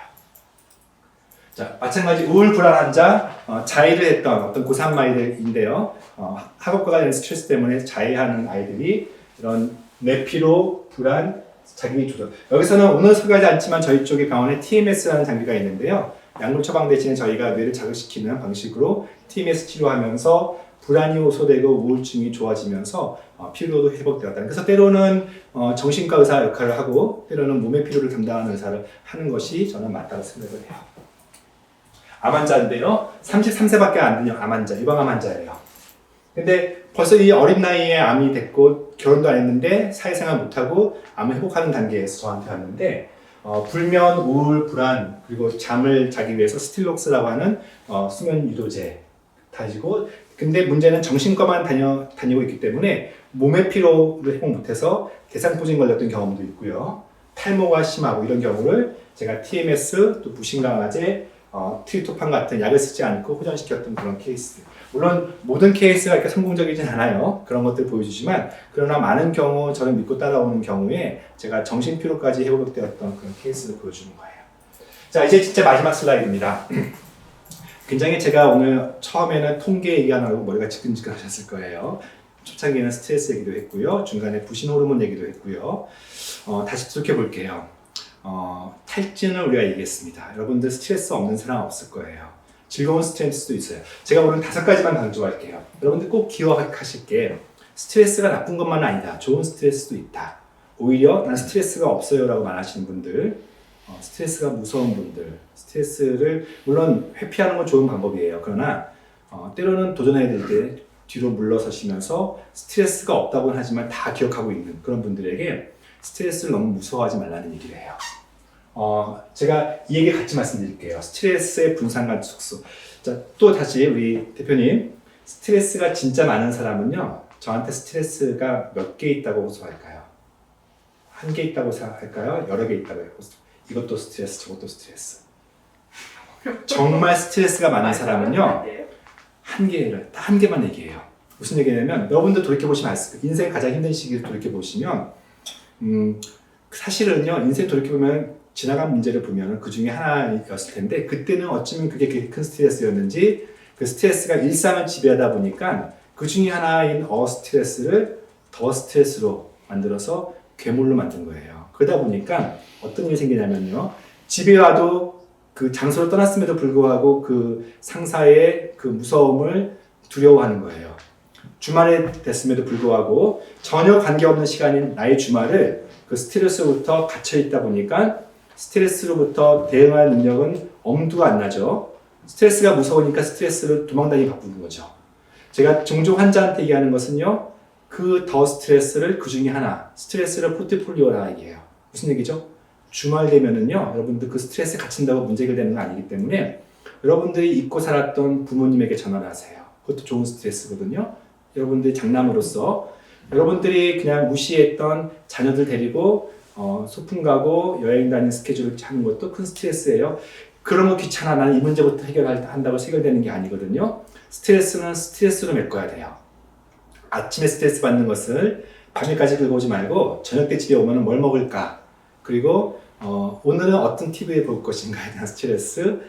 S1: 자, 마찬가지 우울 불안 환자 자해를 했던 어떤 고3 아이들인데요. 학업과 관련된 스트레스 때문에 자해하는 아이들이 이런 뇌피로, 불안, 자기 조절. 여기서는 오늘 소개하지 않지만 저희 쪽에 병원에 TMS라는 장비가 있는데요. 약물 처방 대신에 저희가 뇌를 자극시키는 방식으로 TMS 치료하면서 불안이 호소되고 우울증이 좋아지면서 피로도 회복되었다. 그래서 때로는 정신과 의사 역할을 하고 때로는 몸의 피로를 담당하는 의사를 하는 것이 저는 맞다고 생각을 해요. 암 환자인데요. 33세밖에 안 되는 암 환자, 유방암 환자예요. 근데 벌써 이 어린 나이에 암이 됐고 결혼도 안 했는데 사회생활 못하고 암을 회복하는 단계에서 저한테 왔는데 불면, 우울, 불안 그리고 잠을 자기 위해서 스틸록스라고 하는 수면 유도제 가지고 근데 문제는 정신과만 다니고 있기 때문에 몸의 피로를 회복 못해서 대상포진 걸렸던 경험도 있고요. 탈모가 심하고 이런 경우를 제가 TMS 또 부신강화제 트리토판 같은 약을 쓰지 않고 호전시켰던 그런 케이스. 물론 모든 케이스가 이렇게 성공적이진 않아요. 그런 것들 보여주지만 그러나 많은 경우 저를 믿고 따라오는 경우에 제가 정신피로까지 회복되었던 그런 케이스를 보여주는 거예요. 자 이제 진짜 마지막 슬라이드입니다. 굉장히 제가 오늘 처음에는 통계 얘기하느라고 머리가 지끈지끈 하셨을 거예요. 초창기에는 스트레스 얘기도 했고요. 중간에 부신 호르몬 얘기도 했고요. 다시 돌이켜 볼게요. 탈진을 우리가 얘기했습니다. 여러분들 스트레스 없는 사람 없을 거예요. 즐거운 스트레스도 있어요. 제가 오늘 5가지만 강조할게요. 여러분들 꼭 기억하실 게 스트레스가 나쁜 것만은 아니다. 좋은 스트레스도 있다. 오히려 난 스트레스가 없어요 라고 말하시는 분들 스트레스가 무서운 분들 스트레스를 물론 회피하는 건 좋은 방법이에요. 그러나 때로는 도전해야 될 때 뒤로 물러서시면서 스트레스가 없다고는 하지만 다 기억하고 있는 그런 분들에게 스트레스를 너무 무서워하지 말라는 얘기를 해요. 제가 이 얘기 같이 말씀드릴게요. 스트레스의 분산과 축소. 자, 또 다시 우리 대표님, 스트레스가 진짜 많은 사람은요, 저한테 스트레스가 몇 개 있다고 호소할까요? 한 개 있다고 생각할까요? 여러 개 있다고 해요. 이것도 스트레스, 저것도 스트레스. 정말 스트레스가 많은 사람은요, 한 개만 얘기해요. 무슨 얘기냐면, 여러분들 돌이켜보시면 아실 거예요. 인생 가장 힘든 시기를 돌이켜보시면, 사실은요, 인생 돌이켜보면 지나간 문제를 보면 그 중에 하나였을 텐데 그때는 어쩌면 그게 큰 스트레스였는지 그 스트레스가 일상을 지배하다 보니까 그 중에 하나인 스트레스를 더 스트레스로 만들어서 괴물로 만든 거예요. 그러다 보니까 어떤 일이 생기냐면요. 집에 와도 그 장소를 떠났음에도 불구하고 그 상사의 그 무서움을 두려워하는 거예요. 주말에 됐음에도 불구하고 전혀 관계없는 시간인 나의 주말을 그 스트레스로부터 갇혀 있다 보니까 스트레스로부터 대응할 능력은 엄두가 안 나죠. 스트레스가 무서우니까 스트레스를 도망다니기 바쁘는 거죠. 제가 종종 환자한테 얘기하는 것은요. 그 더 스트레스를 그 중에 하나, 스트레스를 포트폴리오라 얘기해요. 무슨 얘기죠? 주말 되면은요. 여러분들 그 스트레스에 갇힌다고 문제 해결되는 건 아니기 때문에 여러분들이 잊고 살았던 부모님에게 전화를 하세요. 그것도 좋은 스트레스거든요. 여러분들이 장남으로서 여러분들이 그냥 무시했던 자녀들 데리고 소풍 가고 여행 다니는 스케줄을 하는 것도 큰 스트레스예요. 그런 거 귀찮아. 나는 이 문제부터 해결한다고 해결되는 게 아니거든요. 스트레스는 스트레스로 메꿔야 돼요. 아침에 스트레스 받는 것을 밤에까지 들고 오지 말고 저녁 때 집에 오면 뭘 먹을까? 그리고 오늘은 어떤 TV에 볼 것인가에 대한 스트레스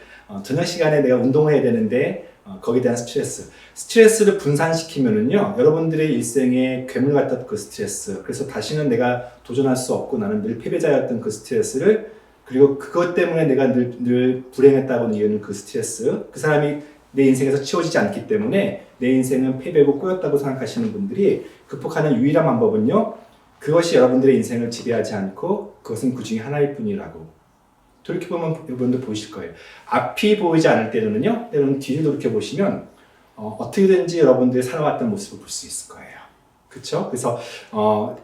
S1: 저녁 시간에 내가 운동을 해야 되는데 거기에 대한 스트레스를 분산시키면은요 여러분들의 일생에 괴물 같던 그 스트레스 그래서 다시는 내가 도전할 수 없고 나는 늘 패배자였던 그 스트레스를 그리고 그것 때문에 내가 늘 불행했다고 이유는 그 스트레스 그 사람이 내 인생에서 치워지지 않기 때문에 내 인생은 패배고 꼬였다고 생각하시는 분들이 극복하는 유일한 방법은요 그것이 여러분들의 인생을 지배하지 않고 그것은 그 중에 하나일 뿐이라고 돌이켜보면 여러분들 보이실 거예요. 앞이 보이지 않을 때는요, 때로는 뒤를 돌이켜보시면 어떻게든지 여러분들이 살아왔던 모습을 볼 수 있을 거예요. 그쵸? 그래서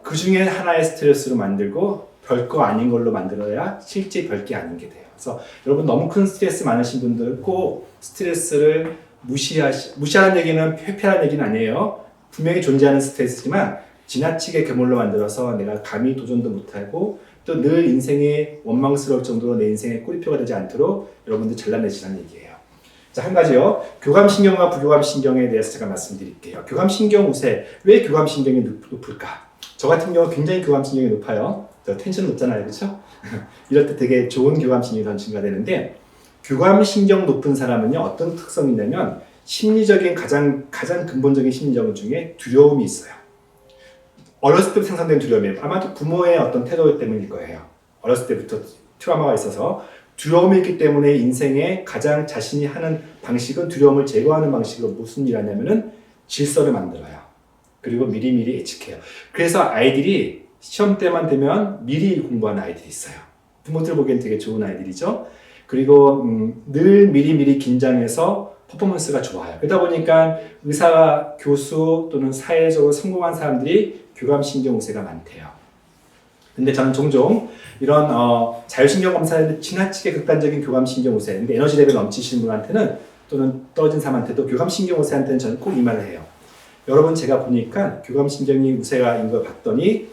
S1: 그 중에 하나의 스트레스로 만들고 별거 아닌 걸로 만들어야 실제 별게 아닌 게 돼요. 그래서 여러분 너무 큰 스트레스 많으신 분들 꼭 스트레스를 무시하는 얘기는 회피하는 얘기는 아니에요. 분명히 존재하는 스트레스지만 지나치게 괴물로 만들어서 내가 감히 도전도 못하고 또 늘 인생에 원망스러울 정도로 내 인생의 꼬리표가 되지 않도록 여러분들 잘라내시라는 얘기예요. 자, 한 가지요. 교감신경과 부교감신경에 대해서 제가 말씀드릴게요. 교감신경 우세. 왜 교감신경이 높을까? 저 같은 경우 굉장히 교감신경이 높아요. 저 텐션 높잖아요. 그렇죠? 이럴 때 되게 좋은 교감신경이 증가되는데 교감신경 높은 사람은요. 어떤 특성이 있냐면 심리적인 가장 근본적인 심리적 중에 두려움이 있어요. 어렸을 때부터 생성된 두려움이에요. 아마도 부모의 어떤 태도 때문일 거예요. 어렸을 때부터 트라우마가 있어서 두려움이 있기 때문에 인생에 가장 자신이 하는 방식은 두려움을 제거하는 방식으로 무슨 일 하냐면은 질서를 만들어요. 그리고 미리미리 예측해요. 그래서 아이들이 시험 때만 되면 미리 공부하는 아이들이 있어요. 부모들 보기엔 되게 좋은 아이들이죠. 그리고 늘 미리미리 긴장해서 퍼포먼스가 좋아요. 그러다 보니까 의사, 교수 또는 사회적으로 성공한 사람들이 교감신경 우세가 많대요. 근데 저는 종종 이런 자율신경 검사에 지나치게 극단적인 교감신경 우세, 근데 에너지 레벨 넘치시는 분한테는 또는 떨어진 사람한테도 교감신경 우세한테는 저는 꼭 이 말을 해요. 여러분 제가 보니까 교감신경이 우세가인 걸 봤더니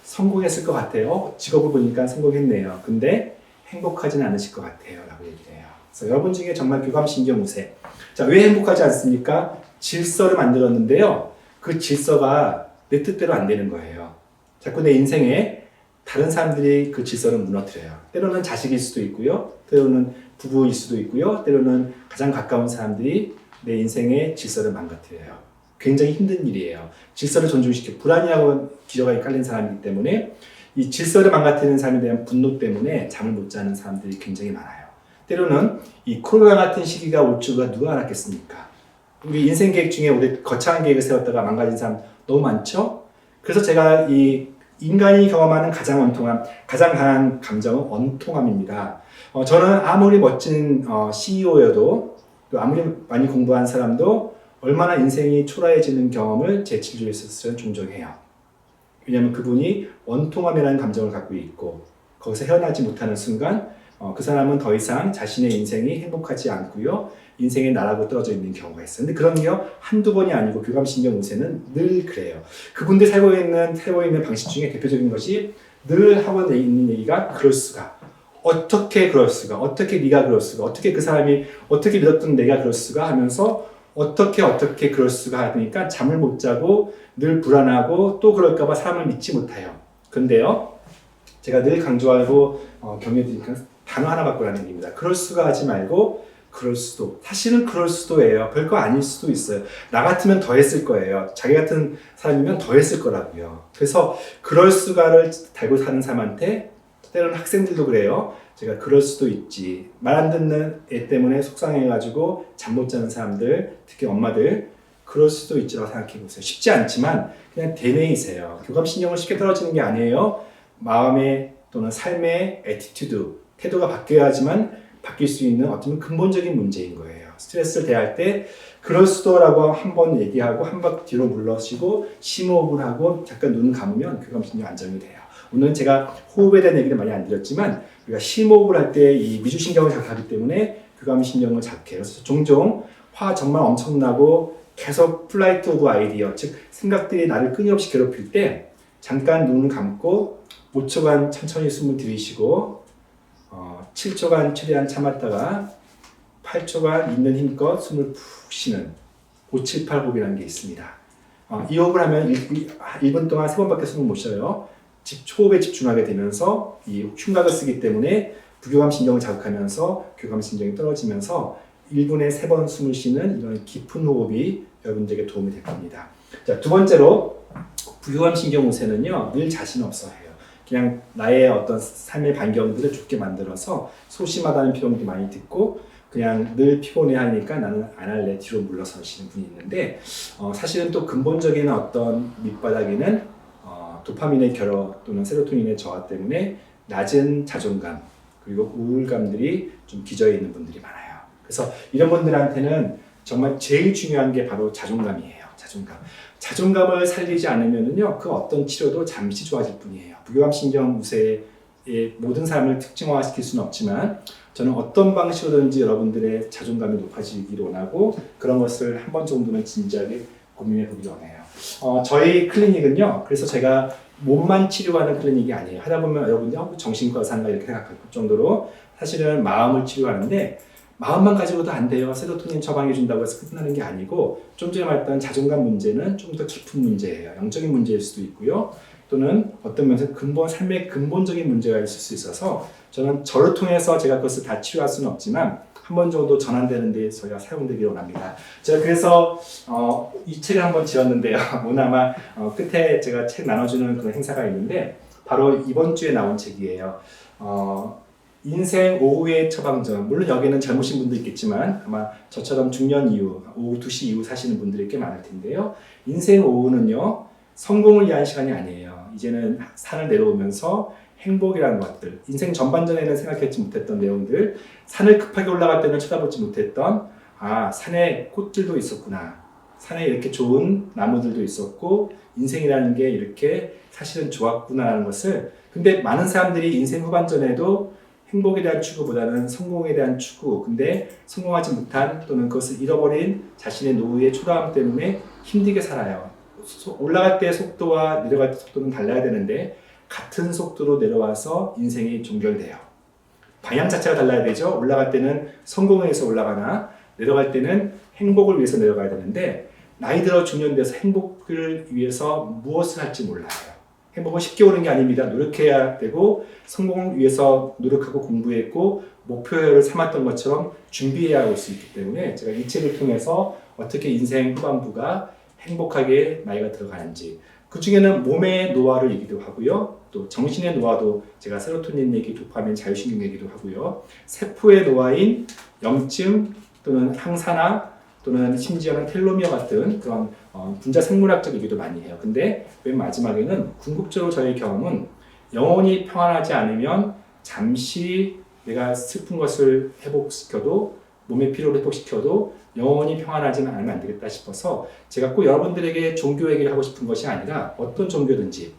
S1: 성공했을 것 같아요. 직업을 보니까 성공했네요. 근데 행복하지는 않으실 것 같아요. 라고 얘기를 해요. 그래서 여러분 중에 정말 교감신경 우세. 자, 왜 행복하지 않습니까? 질서를 만들었는데요. 그 질서가 내 뜻대로 안 되는 거예요. 자꾸 내 인생에 다른 사람들이 그 질서를 무너뜨려요. 때로는 자식일 수도 있고요. 때로는 부부일 수도 있고요. 때로는 가장 가까운 사람들이 내 인생의 질서를 망가뜨려요. 굉장히 힘든 일이에요. 질서를 존중시키고 불안이라고 기저가 깔린 사람이기 때문에 이 질서를 망가뜨리는 사람에 대한 분노 때문에 잠을 못 자는 사람들이 굉장히 많아요. 때로는 이 코로나 같은 시기가 올 줄과 누가 알았겠습니까? 우리 인생 계획 중에 우리 거창한 계획을 세웠다가 망가진 사람 너무 많죠? 그래서 제가 이 인간이 경험하는 가장 강한 감정은 원통함입니다. 저는 아무리 멋진 CEO여도 또 아무리 많이 공부한 사람도 얼마나 인생이 초라해지는 경험을 제 진료에서 종종 해요. 왜냐하면 그분이 원통함이라는 감정을 갖고 있고 거기서 헤어나지 못하는 순간 그 사람은 더 이상 자신의 인생이 행복하지 않고요. 인생의 나라고 떨어져 있는 경우가 있어요. 근데 그런 게요. 한두 번이 아니고 교감신경 우세는 늘 그래요. 그분들 살고 있는 방식 중에 대표적인 것이 늘 하고 있는 얘기가 그럴 수가. 어떻게 그럴 수가. 어떻게 네가 그럴 수가. 어떻게 그 사람이 어떻게 믿었던 내가 그럴 수가 하면서 어떻게 그럴 수가 하니까 잠을 못 자고 늘 불안하고 또 그럴까 봐 사람을 믿지 못해요. 근데요. 제가 늘 강조하고 격려드리니까 단어 하나 바꾸라는 얘기입니다. 그럴 수가 하지 말고 그럴 수도. 사실은 그럴 수도예요. 별거 아닐 수도 있어요. 나 같으면 더 했을 거예요. 자기 같은 사람이면 더 했을 거라고요. 그래서 그럴 수가를 달고 사는 사람한테 때로는 학생들도 그래요. 제가 그럴 수도 있지. 말 안 듣는 애 때문에 속상해가지고 잠 못 자는 사람들, 특히 엄마들 그럴 수도 있지라고 생각해 보세요. 쉽지 않지만 그냥 대뇌이세요. 교감신경을 쉽게 떨어지는 게 아니에요. 마음의 또는 삶의 애티튜드, 태도가 바뀌어야지만 바뀔 수 있는 어떤 근본적인 문제인 거예요. 스트레스를 대할 때 그럴 수도라고 한번 얘기하고 한 번 뒤로 물러쉬고 심호흡을 하고 잠깐 눈을 감으면 교감신경 안정이 돼요. 오늘은 제가 호흡에 대한 얘기를 많이 안 드렸지만 우리가 심호흡을 할 때 이 미주신경을 자극하기 때문에 교감신경을 자극해요. 그래서 종종 화 정말 엄청나고 계속 플라이트 오브 아이디어, 즉 생각들이 나를 끊임없이 괴롭힐 때 잠깐 눈을 감고 5초간 천천히 숨을 들이쉬고 7초간 최대한 참았다가 8초간 있는 힘껏 숨을 푹 쉬는 578 호흡이라는 게 있습니다. 이 호흡을 하면 1분 동안 3번밖에 숨을 못 쉬어요. 호흡에 집중하게 되면서 이 흉곽을 쓰기 때문에 부교감신경을 자극하면서 교감신경이 떨어지면서 1분에 3번 숨을 쉬는 이런 깊은 호흡이 여러분들에게 도움이 될 겁니다. 자, 두 번째로 부교감신경 우세는요 늘 자신 없어 해요. 그냥 나의 어떤 삶의 반경들을 좋게 만들어서 소심하다는 표현도 많이 듣고 그냥 늘 피곤해 하니까 나는 안 할래 뒤로 물러서시는 분이 있는데 사실은 또 근본적인 어떤 밑바닥에는 도파민의 결여 또는 세로토닌의 저하 때문에 낮은 자존감 그리고 우울감들이 좀 기저에 있는 분들이 많아요. 그래서 이런 분들한테는 정말 제일 중요한 게 바로 자존감이에요. 자존감을 살리지 않으면은요 그 어떤 치료도 잠시 좋아질 뿐이에요. 부교감신경 우세의 모든 삶을 특징화시킬 수는 없지만 저는 어떤 방식으로든지 여러분들의 자존감이 높아지기를 원하고 그런 것을 한 번 정도는 진지하게 고민해 보기 원해요. 저희 클리닉은요 그래서 제가 몸만 치료하는 클리닉이 아니에요. 하다 보면 여러분들이 정신과 의사인가 이렇게 생각할 정도로 사실은 마음을 치료하는데 마음만 가지고도 안 돼요. 세로토닌 처방해 준다고 해서 끝나는 게 아니고 좀 전에 말했던 자존감 문제는 좀 더 깊은 문제예요. 영적인 문제일 수도 있고요. 또는 어떤 면에서 삶의 근본적인 문제가 있을 수 있어서 저는 저를 통해서 제가 그것을 다 치료할 수는 없지만
S3: 한 번 정도 전환되는데 저희가 사용되기를 원합니다. 제가 그래서 이 책을 한번 지었는데요. 오늘 아마 끝에 제가 책 나눠주는 그런 행사가 있는데 바로 이번 주에 나온 책이에요. 인생 오후의 처방전. 물론 여기는 젊으신 분도 있겠지만 아마 저처럼 중년 이후, 오후 2시 이후 사시는 분들이 꽤 많을 텐데요. 인생 오후는요, 성공을 위한 시간이 아니에요. 이제는 산을 내려오면서 행복이라는 것들, 인생 전반전에는 생각하지 못했던 내용들, 산을 급하게 올라갈 때는 쳐다보지 못했던 산에 꽃들도 있었구나, 산에 이렇게 좋은 나무들도 있었고 인생이라는 게 이렇게 사실은 좋았구나라는 것을, 근데 많은 사람들이 인생 후반전에도 행복에 대한 추구보다는 성공에 대한 추구, 근데 성공하지 못한 또는 그것을 잃어버린 자신의 노후의 초라함 때문에 힘들게 살아요. 올라갈 때 속도와 내려갈 때 속도는 달라야 되는데 같은 속도로 내려와서 인생이 종결돼요. 방향 자체가 달라야 되죠. 올라갈 때는 성공을 위해서 올라가나 내려갈 때는 행복을 위해서 내려가야 되는데, 나이 들어 중년 돼서 행복을 위해서 무엇을 할지 몰라요. 행복은 쉽게 오는 게 아닙니다. 노력해야 되고 성공을 위해서 노력하고 공부했고 목표를 삼았던 것처럼 준비해야 올 수 있기 때문에 제가 이 책을 통해서 어떻게 인생 후반부가 행복하게 나이가 들어가는지, 그 중에는 몸의 노화를 얘기도 하고요, 또 정신의 노화도 제가 세로토닌 얘기, 도파민, 자율신경 얘기도 하고요, 세포의 노화인 염증 또는 항산화 또는 심지어는 텔로미어 같은 그런 분자 생물학적 얘기도 많이 해요. 근데 맨 마지막에는 궁극적으로 저의 경험은 영원히 평안하지 않으면 잠시 내가 슬픈 것을 회복시켜도, 몸의 피로를 회복시켜도 영원히 평안하지는 않으면 안 되겠다 싶어서 제가 꼭 여러분들에게 종교 얘기를 하고 싶은 것이 아니라 어떤 종교든지,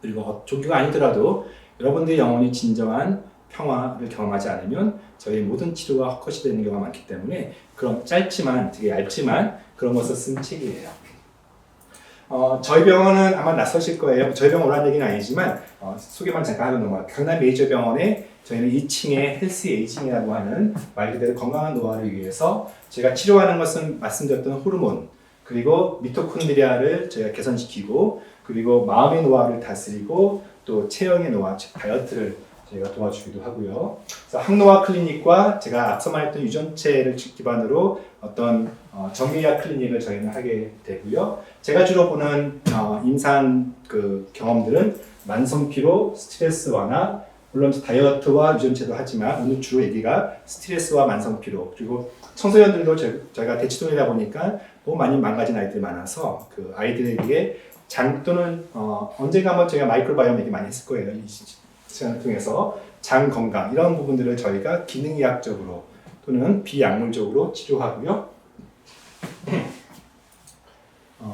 S3: 그리고 종교가 아니더라도 여러분들이 영원히 진정한 평화를 경험하지 않으면 저희 모든 치료가 헛것이 되는 경우가 많기 때문에 그런 짧지만 되게 얇지만 그런 것을 쓴 책이에요. 저희 병원은 아마 낯서실 거예요. 저희 병원 오라는 얘기는 아니지만 소개만 잠깐 하고 넘어갈게요. 강남 메이저 병원에 저희는 2층에 헬스 에이징이라고 하는 말 그대로 건강한 노화를 위해서 제가 치료하는 것은 말씀드렸던 호르몬, 그리고 미토콘드리아를 저희가 개선시키고, 그리고 마음의 노화를 다스리고 또 체형의 노화, 즉 다이어트를 저희가 도와주기도 하고요. 그래서 항노화 클리닉과 제가 앞서 말했던 유전체를 기반으로 어떤 정밀의학 클리닉을 저희는 하게 되고요. 제가 주로 보는 임상 경험들은 만성 피로, 스트레스 완화, 물론 다이어트와 유전체도 하지만 오늘 주로 얘기가 스트레스와 만성 피로, 그리고 청소년들도 저희가 대치동이다 보니까 너무 많이 망가진 아이들이 많아서 그 아이들에게 장 또는 언젠가 한번 저희가 마이크로바이옴 얘기 많이 했을 거예요. 이 시간을 통해서 장 건강 이런 부분들을 저희가 기능의학적으로 또는 비약물적으로 치료하고요.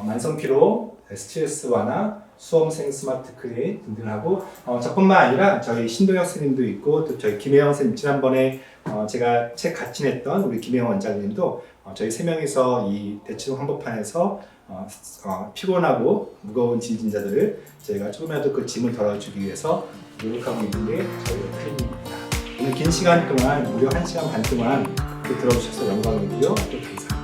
S3: 만성 피로, 스트레스 완화, 수험생 스마트 클린 등등 하고 저뿐만 아니라 저희 신동혁 선생님도 있고 또 저희 김혜영 선생님, 지난번에 제가 책 같이 냈던 우리 김혜영 원장님도 저희 세 명이서 이 대치동 한복판에서 피곤하고 무거운 진진자들을 저희가 조금이라도 그 짐을 덜어주기 위해서 노력하고 있는 게 저희 클리닉입니다. 오늘 긴 시간 동안 무려 1시간 반 동안 들어주셔서 영광이고요. 또 감사합니다.